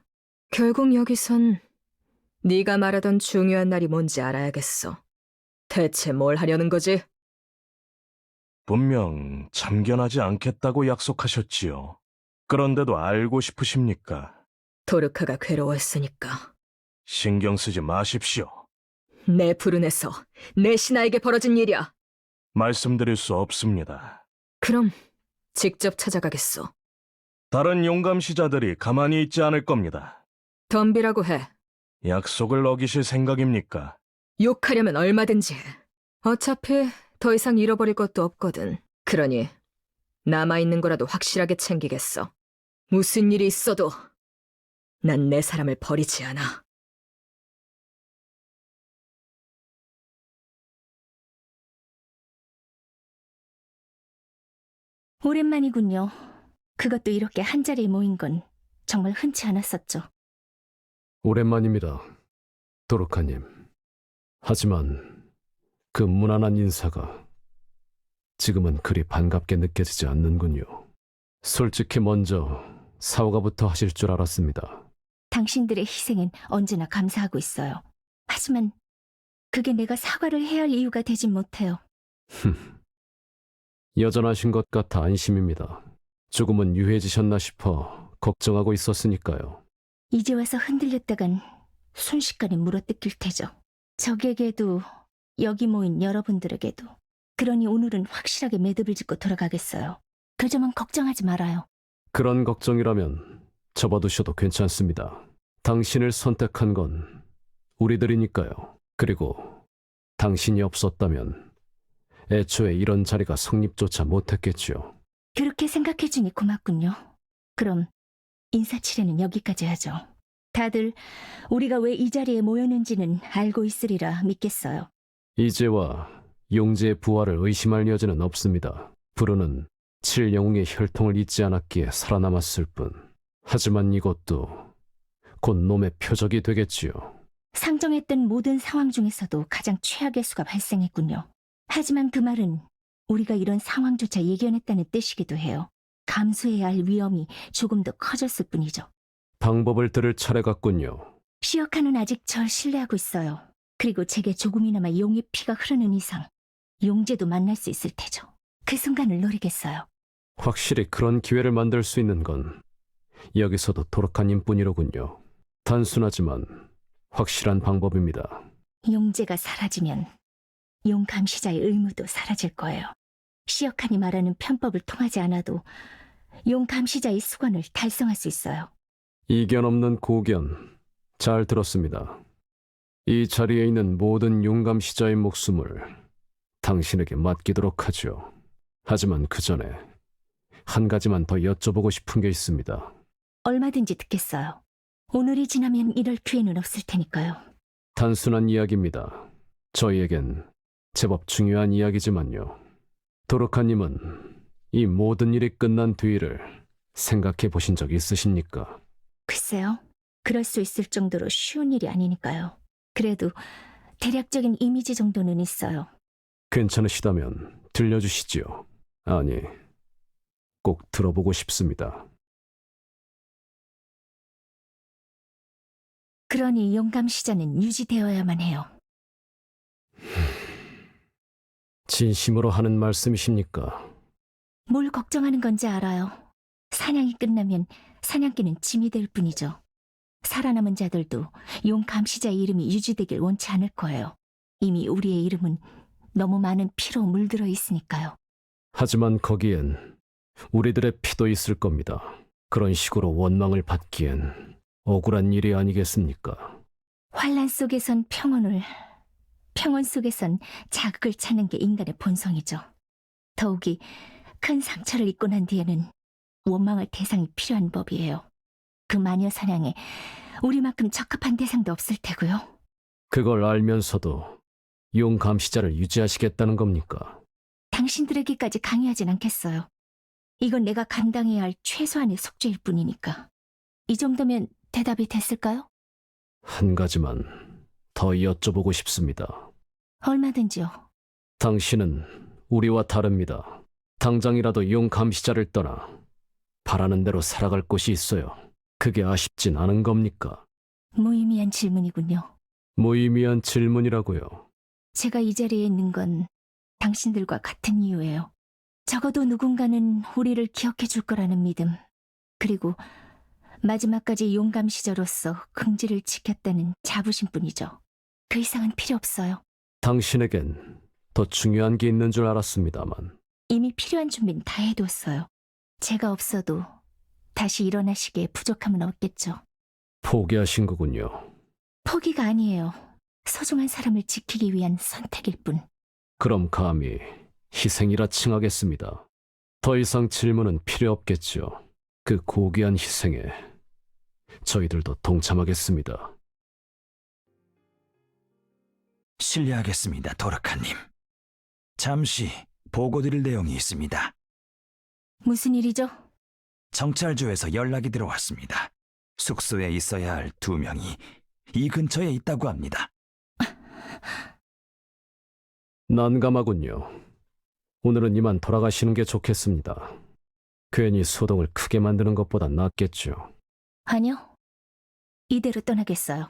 결국 여기선 네가 말하던 중요한 날이 뭔지 알아야겠어. 대체 뭘 하려는 거지? 분명 참견하지 않겠다고 약속하셨지요. 그런데도 알고 싶으십니까? 도르카가 괴로워했으니까. 신경 쓰지 마십시오. 내 불운에서 내 신하에게 벌어진 일이야. 말씀드릴 수 없습니다. 그럼 직접 찾아가겠어. 다른 용감시자들이 가만히 있지 않을 겁니다. 덤비라고 해. 약속을 어기실 생각입니까? 욕하려면 얼마든지 해. 어차피 더 이상 잃어버릴 것도 없거든. 그러니 남아있는 거라도 확실하게 챙기겠어. 무슨 일이 있어도 난 내 사람을 버리지 않아. 오랜만이군요. 그것도 이렇게 한자리에 모인 건 정말 흔치 않았었죠. 오랜만입니다, 도로카님. 하지만 그 무난한 인사가 지금은 그리 반갑게 느껴지지 않는군요. 솔직히 먼저 사과부터 하실 줄 알았습니다. 당신들의 희생엔 언제나 감사하고 있어요. 하지만 그게 내가 사과를 해야 할 이유가 되진 못해요. 여전하신 것 같아 안심입니다. 조금은 유해지셨나 싶어 걱정하고 있었으니까요. 이제 와서 흔들렸다간 순식간에 물어뜯길 테죠. 적에게도 여기 모인 여러분들에게도. 그러니 오늘은 확실하게 매듭을 짓고 돌아가겠어요. 그 점은 걱정하지 말아요. 그런 걱정이라면 접어두셔도 괜찮습니다. 당신을 선택한 건 우리들이니까요. 그리고 당신이 없었다면 애초에 이런 자리가 성립조차 못했겠지요. 그렇게 생각해주니 고맙군요. 그럼 인사치레는 여기까지 하죠. 다들 우리가 왜 이 자리에 모였는지는 알고 있으리라 믿겠어요. 이제와 용재의 부활을 의심할 여지는 없습니다. 부르는 7영웅의 혈통을 잊지 않았기에 살아남았을 뿐. 하지만 이것도 곧 놈의 표적이 되겠지요. 상정했던 모든 상황 중에서도 가장 최악의 수가 발생했군요. 하지만 그 말은 우리가 이런 상황조차 예견했다는 뜻이기도 해요. 감수해야 할 위험이 조금 더 커졌을 뿐이죠. 방법을 들을 차례 같군요. 시어카는 아직 절 신뢰하고 있어요. 그리고 제게 조금이나마 용의 피가 흐르는 이상 용재도 만날 수 있을 테죠. 그 순간을 노리겠어요. 확실히 그런 기회를 만들 수 있는 건 여기서도 도락하님 뿐이로군요. 단순하지만 확실한 방법입니다. 용재가 사라지면 용 감시자의 의무도 사라질 거예요. 시어칸이 말하는 편법을 통하지 않아도 용 감시자의 수건을 달성할 수 있어요. 이견 없는 고견 잘 들었습니다. 이 자리에 있는 모든 용감시자의 목숨을 당신에게 맡기도록 하죠. 하지만 그 전에 한 가지만 더 여쭤보고 싶은 게 있습니다. 얼마든지 듣겠어요. 오늘이 지나면 이럴 기회는 없을 테니까요. 단순한 이야기입니다. 저희에겐 제법 중요한 이야기지만요. 도르카님은 이 모든 일이 끝난 뒤를 생각해 보신 적 있으십니까? 글쎄요. 그럴 수 있을 정도로 쉬운 일이 아니니까요. 그래도 대략적인 이미지 정도는 있어요. 괜찮으시다면 들려주시지요. 아니, 꼭 들어보고 싶습니다. 그러니 용감시자는 유지되어야만 해요. 진심으로 하는 말씀이십니까? 뭘 걱정하는 건지 알아요. 사냥이 끝나면 사냥개는 짐이 될 뿐이죠. 살아남은 자들도 용 감시자의 이름이 유지되길 원치 않을 거예요. 이미 우리의 이름은 너무 많은 피로 물들어 있으니까요. 하지만 거기엔 우리들의 피도 있을 겁니다. 그런 식으로 원망을 받기엔 억울한 일이 아니겠습니까? 환란 속에선 평온을, 평온 속에선 자극을 찾는 게 인간의 본성이죠. 더욱이 큰 상처를 입고 난 뒤에는 원망할 대상이 필요한 법이에요. 그 마녀 사냥에 우리만큼 적합한 대상도 없을 테고요. 그걸 알면서도 용 감시자를 유지하시겠다는 겁니까? 당신들에게까지 강요하진 않겠어요. 이건 내가 감당해야 할 최소한의 숙제일 뿐이니까. 이 정도면 대답이 됐을까요? 한 가지만 더 여쭤보고 싶습니다. 얼마든지요. 당신은 우리와 다릅니다. 당장이라도 용 감시자를 떠나 바라는 대로 살아갈 곳이 있어요. 그게 아쉽진 않은 겁니까? 무의미한 질문이군요. 무의미한 질문이라고요. 제가 이 자리에 있는 건 당신들과 같은 이유예요. 적어도 누군가는 우리를 기억해 줄 거라는 믿음, 그리고 마지막까지 용감시자로서 긍지를 지켰다는 자부심뿐이죠. 그 이상은 필요 없어요. 당신에겐 더 중요한 게 있는 줄 알았습니다만. 이미 필요한 준비는 다 해두었어요. 제가 없어도 다시 일어나시기에 부족함은 없겠죠. 포기하신 거군요. 포기가 아니에요. 소중한 사람을 지키기 위한 선택일 뿐. 그럼 감히 희생이라 칭하겠습니다. 더 이상 질문은 필요 없겠죠. 그 고귀한 희생에 저희들도 동참하겠습니다. 실례하겠습니다, 도르카님. 잠시 보고드릴 내용이 있습니다. 무슨 일이죠? 정찰조에서 연락이 들어왔습니다. 숙소에 있어야 할 2명이 이 근처에 있다고 합니다. 난감하군요. 오늘은 이만 돌아가시는 게 좋겠습니다. 괜히 소동을 크게 만드는 것보다 낫겠죠. 아니요. 이대로 떠나겠어요.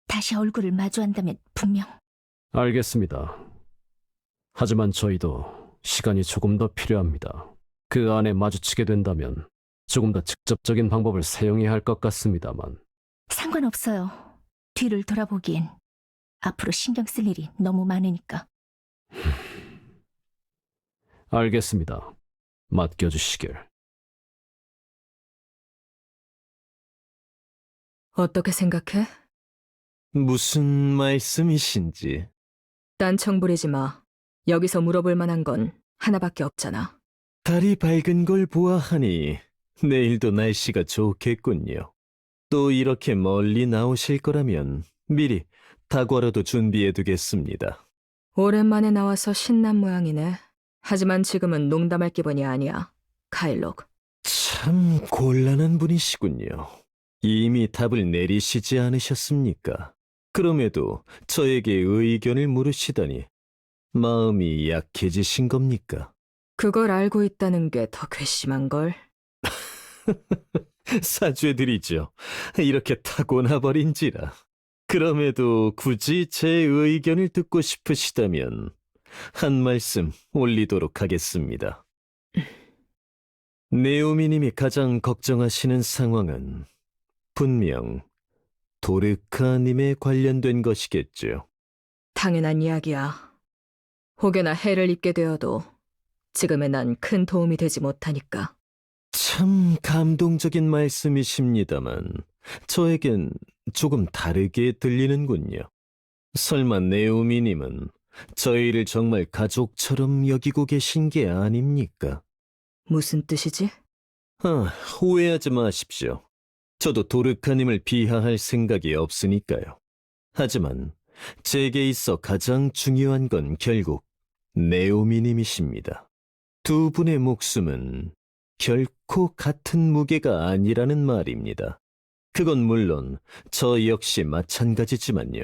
다시 얼굴을 마주한다면 분명. 알겠습니다. 하지만 저희도 시간이 조금 더 필요합니다. 그 안에 마주치게 된다면 조금 더 직접적인 방법을 사용해야 할 것 같습니다만. 상관없어요. 뒤를 돌아보기엔 앞으로 신경 쓸 일이 너무 많으니까. 알겠습니다. 맡겨주시길. 어떻게 생각해? 무슨 말씀이신지. 딴청 부리지 마. 여기서 물어볼 만한 건 하나밖에 없잖아. 달이 밝은 걸 보아하니 내일도 날씨가 좋겠군요. 또 이렇게 멀리 나오실 거라면 미리 다과라도 준비해두겠습니다. 오랜만에 나와서 신난 모양이네. 하지만 지금은 농담할 기분이 아니야. 카일록. 참 곤란한 분이시군요. 이미 답을 내리시지 않으셨습니까? 그럼에도 저에게 의견을 물으시다니 마음이 약해지신 겁니까? 그걸 알고 있다는 게 더 괘씸한걸. 사죄드리죠. 이렇게 타고나 버린지라. 그럼에도 굳이 제 의견을 듣고 싶으시다면 한 말씀 올리도록 하겠습니다. 네오미님이 가장 걱정하시는 상황은 분명 도르카님에 관련된 것이겠죠. 당연한 이야기야. 혹여나 해를 입게 되어도 지금의 난 큰 도움이 되지 못하니까. 참 감동적인 말씀이십니다만 저에겐 조금 다르게 들리는군요. 설마 네오미님은 저희를 정말 가족처럼 여기고 계신 게 아닙니까? 무슨 뜻이지? 오해하지 마십시오. 저도 도르카님을 비하할 생각이 없으니까요. 하지만 제게 있어 가장 중요한 건 결국 네오미님이십니다. 두 분의 목숨은 결코 같은 무게가 아니라는 말입니다. 그건 물론 저 역시 마찬가지지만요.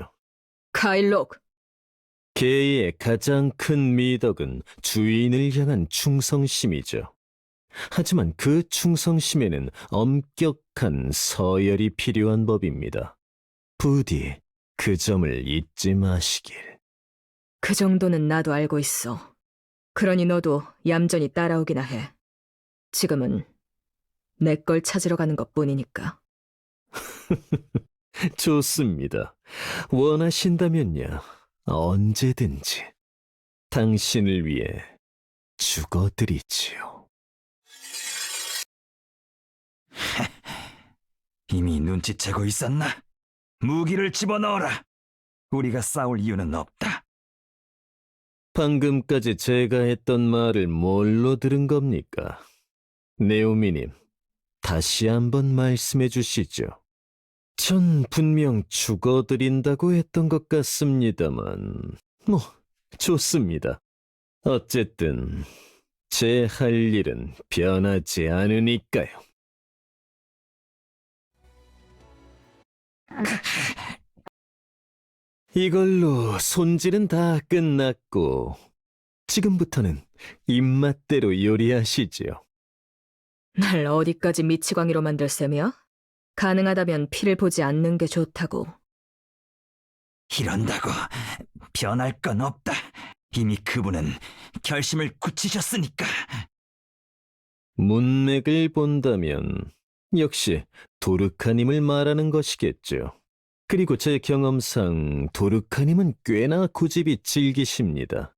카일록! 개의 가장 큰 미덕은 주인을 향한 충성심이죠. 하지만 그 충성심에는 엄격한 서열이 필요한 법입니다. 부디 그 점을 잊지 마시길. 그 정도는 나도 알고 있어. 그러니 너도 얌전히 따라오기나 해. 지금은 내 걸 찾으러 가는 것뿐이니까. 좋습니다. 원하신다면요. 언제든지 당신을 위해 죽어드리지요. 이미 눈치채고 있었나? 무기를 집어넣어라. 우리가 싸울 이유는 없다. 방금까지 제가 했던 말을 뭘로 들은 겁니까? 네오미님, 다시 한번 말씀해 주시죠. 전 분명 죽어드린다고 했던 것 같습니다만, 좋습니다. 어쨌든 제 할 일은 변하지 않으니까요. 이걸로 손질은 다 끝났고 지금부터는 입맛대로 요리하시지요. 날 어디까지 미치광이로 만들 셈이야? 가능하다면 피를 보지 않는 게 좋다고. 이런다고 변할 건 없다. 이미 그분은 결심을 굳히셨으니까. 문맥을 본다면 역시 도르카님을 말하는 것이겠죠. 그리고 제 경험상 도르카님은 꽤나 고집이 질기십니다.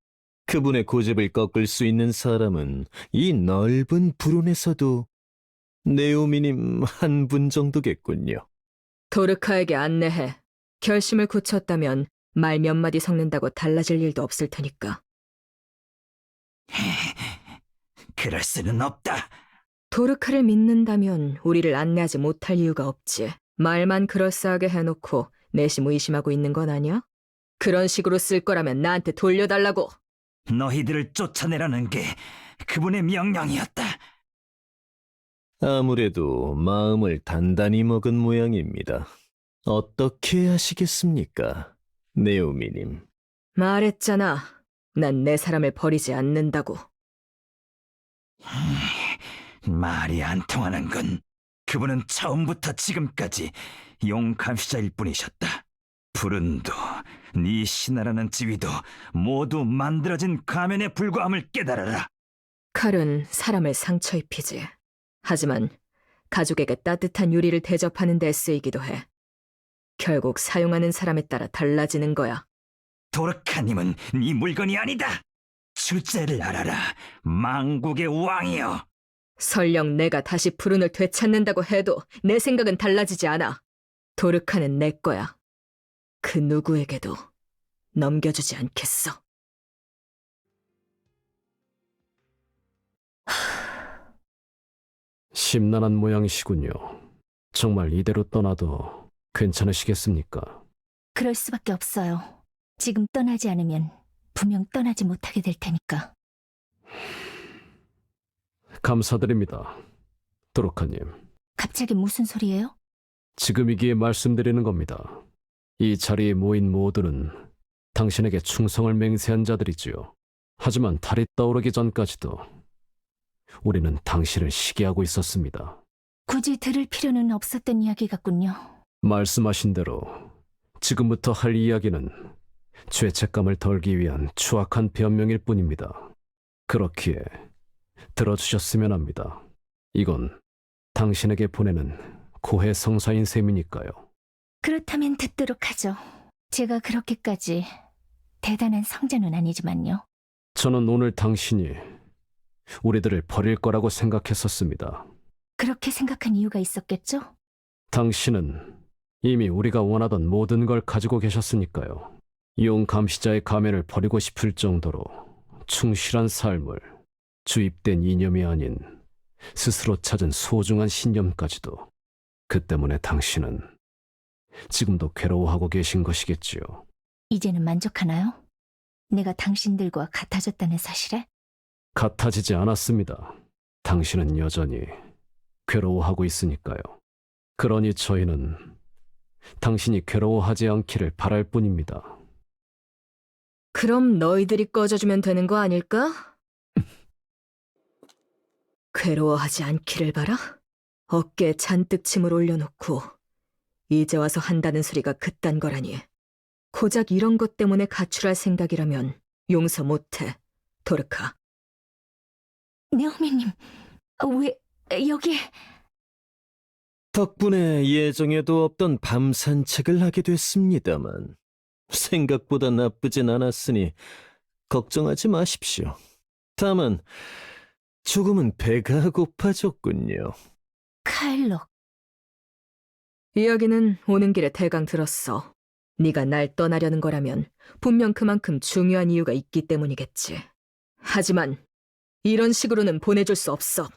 그분의 고집을 꺾을 수 있는 사람은 이 넓은 불운에서도 네오미님 한 분 정도겠군요. 도르카에게 안내해. 결심을 굳혔다면 말 몇 마디 섞는다고 달라질 일도 없을 테니까. 그럴 수는 없다. 도르카를 믿는다면 우리를 안내하지 못할 이유가 없지. 말만 그럴싸하게 해놓고 내심 의심하고 있는 건 아니야? 그런 식으로 쓸 거라면 나한테 돌려달라고. 너희들을 쫓아내라는 게 그분의 명령이었다. 아무래도 마음을 단단히 먹은 모양입니다. 어떻게 하시겠습니까, 네오미님? 말했잖아. 난 내 사람을 버리지 않는다고. 말이 안 통하는군. 그분은 처음부터 지금까지 용감시자일 뿐이셨다. 불운도 네 신하라는 지위도 모두 만들어진 가면에 불과함을 깨달아라. 칼은 사람을 상처 입히지. 하지만 가족에게 따뜻한 유리를 대접하는 데 쓰이기도 해. 결국 사용하는 사람에 따라 달라지는 거야. 도르카님은 네 물건이 아니다. 출제를 알아라. 망국의 왕이여. 설령 내가 다시 불운을 되찾는다고 해도 내 생각은 달라지지 않아. 도르카는 내 거야. 그 누구에게도 넘겨주지 않겠어. 심란한 모양이시군요. 정말 이대로 떠나도 괜찮으시겠습니까? 그럴 수밖에 없어요. 지금 떠나지 않으면 분명 떠나지 못하게 될 테니까. 감사드립니다. 도로카님. 갑자기 무슨 소리예요? 지금이기에 말씀드리는 겁니다. 이 자리에 모인 모두는 당신에게 충성을 맹세한 자들이지요. 하지만 달이 떠오르기 전까지도 우리는 당신을 시기하고 있었습니다. 굳이 들을 필요는 없었던 이야기 같군요. 말씀하신 대로 지금부터 할 이야기는 죄책감을 덜기 위한 추악한 변명일 뿐입니다. 그렇기에 들어주셨으면 합니다. 이건 당신에게 보내는 고해성사인 셈이니까요. 그렇다면 듣도록 하죠. 제가 그렇게까지 대단한 성자는 아니지만요. 저는 오늘 당신이 우리들을 버릴 거라고 생각했었습니다. 그렇게 생각한 이유가 있었겠죠? 당신은 이미 우리가 원하던 모든 걸 가지고 계셨으니까요. 용 감시자의 가면을 버리고 싶을 정도로 충실한 삶을, 주입된 이념이 아닌 스스로 찾은 소중한 신념까지도. 그 때문에 당신은 지금도 괴로워하고 계신 것이겠지요. 이제는 만족하나요? 내가 당신들과 같아졌다는 사실에? 같아지지 않았습니다. 당신은 여전히 괴로워하고 있으니까요. 그러니 저희는 당신이 괴로워하지 않기를 바랄 뿐입니다. 그럼 너희들이 꺼져주면 되는 거 아닐까? 괴로워하지 않기를 바라? 어깨에 잔뜩 짐을 올려놓고 이제 와서 한다는 소리가 그딴 거라니. 고작 이런 것 때문에 가출할 생각이라면 용서 못해, 도르카. 네오미님, 왜 여기에... 덕분에 예정에도 없던 밤 산책을 하게 됐습니다만 생각보다 나쁘진 않았으니 걱정하지 마십시오. 다만 조금은 배가 고파졌군요. 카일록, 이야기는 오는 길에 대강 들었어. 네가 날 떠나려는 거라면 분명 그만큼 중요한 이유가 있기 때문이겠지. 하지만 이런 식으로는 보내줄 수 없어.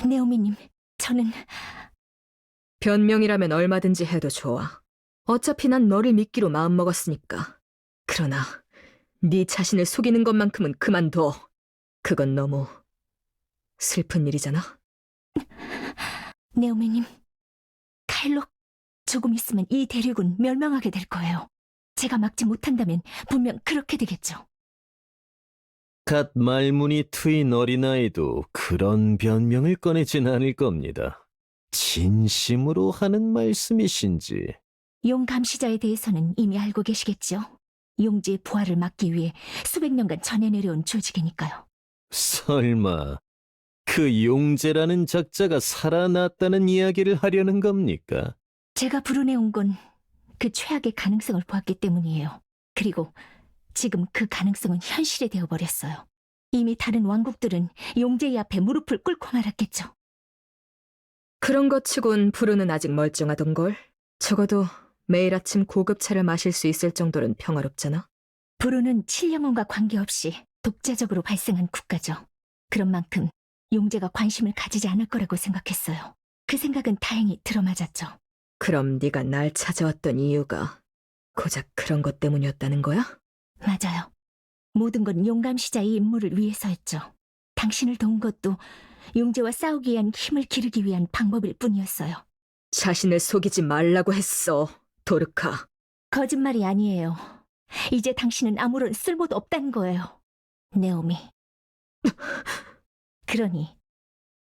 네오미님, 저는... 변명이라면 얼마든지 해도 좋아. 어차피 난 너를 믿기로 마음먹었으니까. 그러나 네 자신을 속이는 것만큼은 그만둬. 그건 너무 슬픈 일이잖아. 네오미님, 카일록, 조금 있으면 이 대륙은 멸망하게 될 거예요. 제가 막지 못한다면 분명 그렇게 되겠죠. 갓 말문이 트인 어린아이도 그런 변명을 꺼내진 않을 겁니다. 진심으로 하는 말씀이신지. 용 감시자에 대해서는 이미 알고 계시겠죠? 용지의 부활을 막기 위해 수백 년간 전해 내려온 조직이니까요. 설마 그 용재라는 작자가 살아났다는 이야기를 하려는 겁니까? 제가 불운해온 건 그 최악의 가능성을 보았기 때문이에요. 그리고 지금 그 가능성은 현실이 되어버렸어요. 이미 다른 왕국들은 용제의 앞에 무릎을 꿇고 말았겠죠. 그런 것 치곤 부르는 아직 멀쩡하던걸. 적어도 매일 아침 고급차를 마실 수 있을 정도는 평화롭잖아. 부르는 칠령원과 관계없이 독자적으로 발생한 국가죠. 그런 만큼 용제가 관심을 가지지 않을 거라고 생각했어요. 그 생각은 다행히 들어맞았죠. 그럼 네가 날 찾아왔던 이유가 고작 그런 것 때문이었다는 거야? 맞아요. 모든 건 용감시자의 임무를 위해서였죠. 당신을 도운 것도 용제와 싸우기 위한 힘을 기르기 위한 방법일 뿐이었어요. 자신을 속이지 말라고 했어, 도르카. 거짓말이 아니에요. 이제 당신은 아무런 쓸모도 없다는 거예요. 네오미. 그러니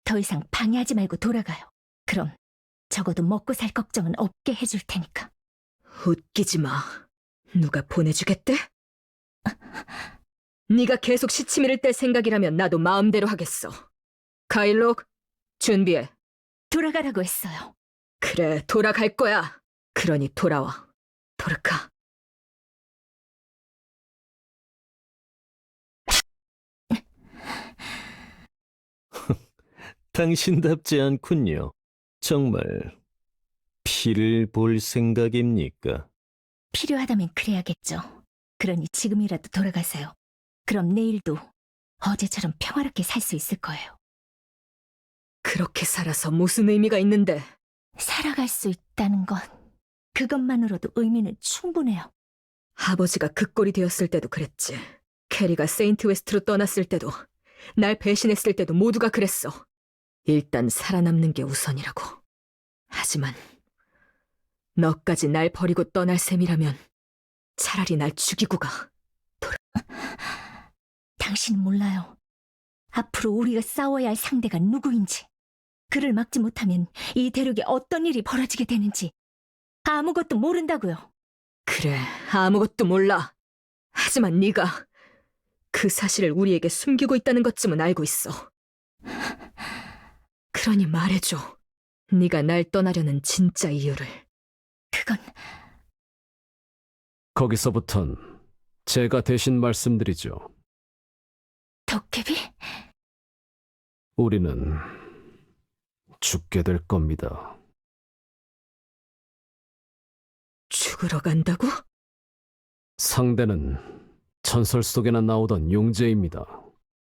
더 이상 방해하지 말고 돌아가요. 그럼 적어도 먹고 살 걱정은 없게 해줄 테니까. 웃기지 마. 누가 보내주겠대? 네가 계속 시치미를 뗄 생각이라면 나도 마음대로 하겠어. 카일록, 준비해. 돌아가라고 했어요. 그래, 돌아갈 거야. 그러니 돌아와, 도르카. 당신답지 않군요. 정말 피를 볼 생각입니까? 필요하다면 그래야겠죠. 그러니 지금이라도 돌아가세요. 그럼 내일도 어제처럼 평화롭게 살 수 있을 거예요. 그렇게 살아서 무슨 의미가 있는데? 살아갈 수 있다는 건 그것만으로도 의미는 충분해요. 아버지가 그 꼴이 되었을 때도 그랬지. 캐리가 세인트 웨스트로 떠났을 때도, 날 배신했을 때도 모두가 그랬어. 일단 살아남는 게 우선이라고. 하지만 너까지 날 버리고 떠날 셈이라면 차라리 날 죽이고 가. 당신은 몰라요. 앞으로 우리가 싸워야 할 상대가 누구인지, 그를 막지 못하면 이 대륙에 어떤 일이 벌어지게 되는지 아무것도 모른다고요. 그래, 아무것도 몰라. 하지만 네가 그 사실을 우리에게 숨기고 있다는 것쯤은 알고 있어. 그러니 말해줘. 네가 날 떠나려는 진짜 이유를. 그건 거기서부턴 제가 대신 말씀드리죠. 도깨비? 우리는 죽게 될 겁니다. 죽으러 간다고? 상대는 전설 속에나 나오던 용제입니다.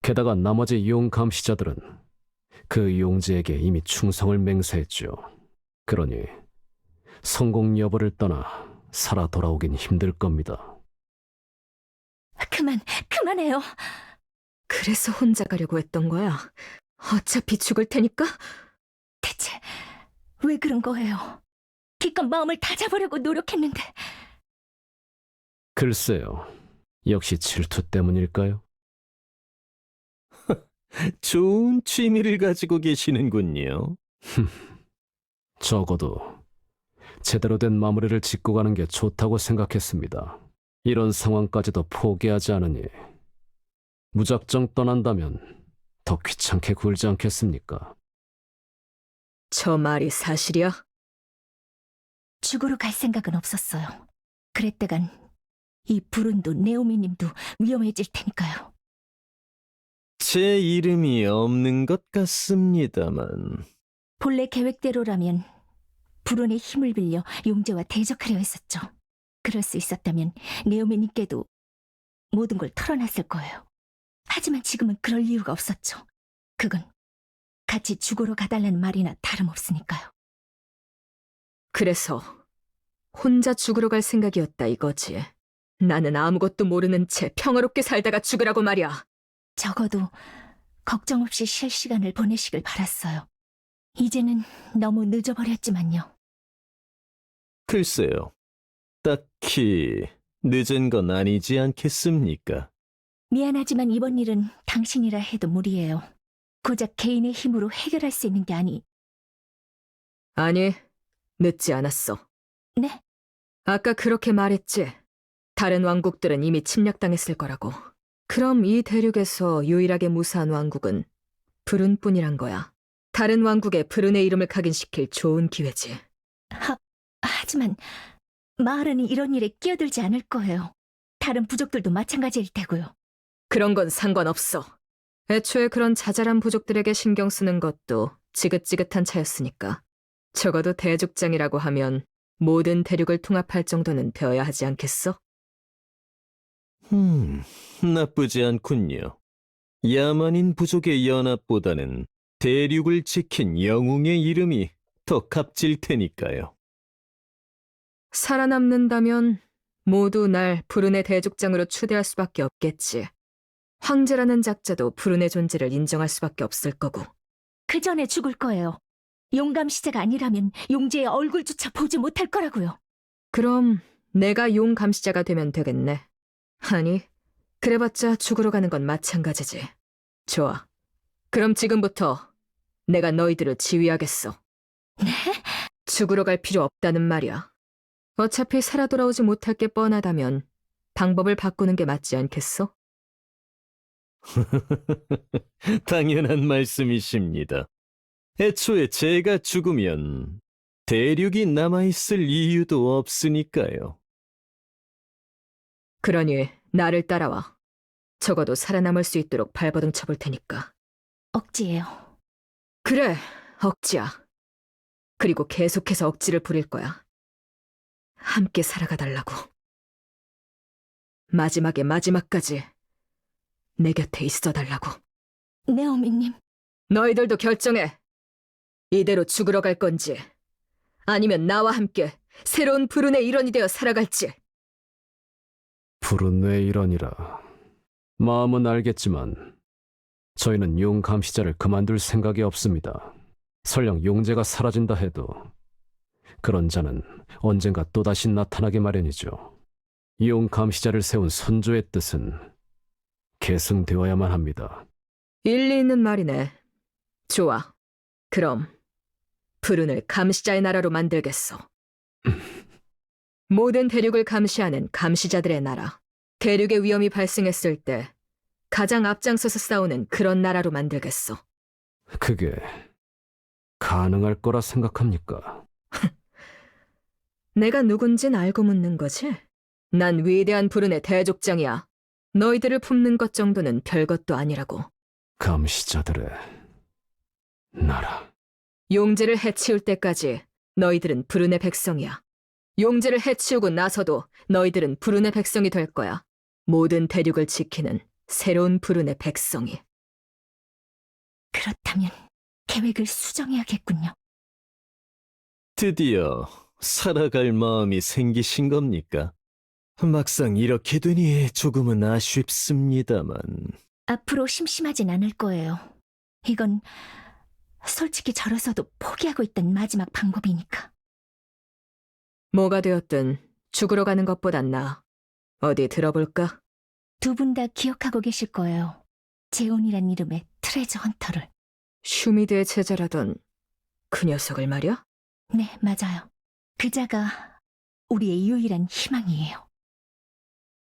게다가 나머지 용 감시자들은 그 용제에게 이미 충성을 맹세했죠. 그러니 성공 여부를 떠나 살아 돌아오긴 힘들 겁니다. 그만해요. 그래서 혼자 가려고 했던 거야. 어차피 죽을 테니까? 대체 왜 그런 거예요? 기껏 마음을 다잡으려고 노력했는데. 글쎄요. 역시 질투 때문일까요? 좋은 취미를 가지고 계시는군요. 적어도 제대로 된 마무리를 짓고 가는 게 좋다고 생각했습니다. 이런 상황까지도 포기하지 않으니 무작정 떠난다면 더 귀찮게 굴지 않겠습니까? 저 말이 사실이야? 죽으러 갈 생각은 없었어요. 그랬다간 이 불운도 네오미님도 위험해질 테니까요. 제 이름이 없는 것 같습니다만. 본래 계획대로라면 불운의 힘을 빌려 용제와 대적하려 했었죠. 그럴 수 있었다면 네오미님께도 모든 걸 털어놨을 거예요. 하지만 지금은 그럴 이유가 없었죠. 그건 같이 죽으러 가달라는 말이나 다름없으니까요. 그래서 혼자 죽으러 갈 생각이었다 이거지. 나는 아무것도 모르는 채 평화롭게 살다가 죽으라고 말이야. 적어도 걱정 없이 쉴 시간을 보내시길 바랐어요. 이제는 너무 늦어버렸지만요. 글쎄요. 딱히 늦은 건 아니지 않겠습니까? 미안하지만 이번 일은 당신이라 해도 무리예요. 고작 개인의 힘으로 해결할 수 있는 게 아니, 늦지 않았어. 네? 아까 그렇게 말했지. 다른 왕국들은 이미 침략당했을 거라고. 그럼 이 대륙에서 유일하게 무사한 왕국은 불운뿐이란 거야. 다른 왕국에 불운의 이름을 각인시킬 좋은 기회지. 하지만 마을은 이런 일에 끼어들지 않을 거예요. 다른 부족들도 마찬가지일 테고요. 그런 건 상관없어. 애초에 그런 자잘한 부족들에게 신경 쓰는 것도 지긋지긋한 차였으니까. 적어도 대족장이라고 하면 모든 대륙을 통합할 정도는 되어야 하지 않겠어? 나쁘지 않군요. 야만인 부족의 연합보다는 대륙을 지킨 영웅의 이름이 더 값질 테니까요. 살아남는다면 모두 날 불운의 대족장으로 추대할 수밖에 없겠지. 황제라는 작자도 불운의 존재를 인정할 수밖에 없을 거고. 그 전에 죽을 거예요. 용감 시자가 아니라면 용제의 얼굴조차 보지 못할 거라고요. 그럼 내가 용 감시자가 되면 되겠네. 아니, 그래봤자 죽으러 가는 건 마찬가지지. 좋아. 그럼 지금부터 내가 너희들을 지휘하겠어. 네? 죽으러 갈 필요 없다는 말이야. 어차피 살아 돌아오지 못할 게 뻔하다면 방법을 바꾸는 게 맞지 않겠어? 당연한 말씀이십니다. 애초에 제가 죽으면 대륙이 남아있을 이유도 없으니까요. 그러니 나를 따라와. 적어도 살아남을 수 있도록 발버둥 쳐볼 테니까. 억지예요. 그래, 억지야. 그리고 계속해서 억지를 부릴 거야. 함께 살아가 달라고. 마지막에 마지막까지 내 곁에 있어 달라고. 네오미님, 너희들도 결정해. 이대로 죽으러 갈 건지, 아니면 나와 함께 새로운 불운의 일원이 되어 살아갈지. 푸른 뇌 일원이라. 마음은 알겠지만 저희는 용 감시자를 그만둘 생각이 없습니다. 설령 용제가 사라진다 해도 그런 자는 언젠가 또다시 나타나게 마련이죠. 용 감시자를 세운 선조의 뜻은 계승되어야만 합니다. 일리 있는 말이네. 좋아. 그럼 불운을 감시자의 나라로 만들겠어. 모든 대륙을 감시하는 감시자들의 나라. 대륙의 위험이 발생했을 때 가장 앞장서서 싸우는 그런 나라로 만들겠어. 그게 가능할 거라 생각합니까? 내가 누군진 알고 묻는 거지? 난 위대한 불운의 대족장이야. 너희들을 품는 것 정도는 별것도 아니라고. 감시자들의 나라. 용제를 해치울 때까지 너희들은 불운의 백성이야. 용제를 해치우고 나서도 너희들은 불운의 백성이 될 거야. 모든 대륙을 지키는 새로운 불운의 백성이. 그렇다면 계획을 수정해야겠군요. 드디어 살아갈 마음이 생기신 겁니까? 막상 이렇게 되니 조금은 아쉽습니다만. 앞으로 심심하진 않을 거예요. 이건 솔직히 저로서도 포기하고 있던 마지막 방법이니까. 뭐가 되었든 죽으러 가는 것보단 나아. 어디 들어볼까? 두 분 다 기억하고 계실 거예요. 제온이란 이름의 트레저 헌터를. 슈미드의 제자라던 그 녀석을 말이야? 네, 맞아요. 그자가 우리의 유일한 희망이에요.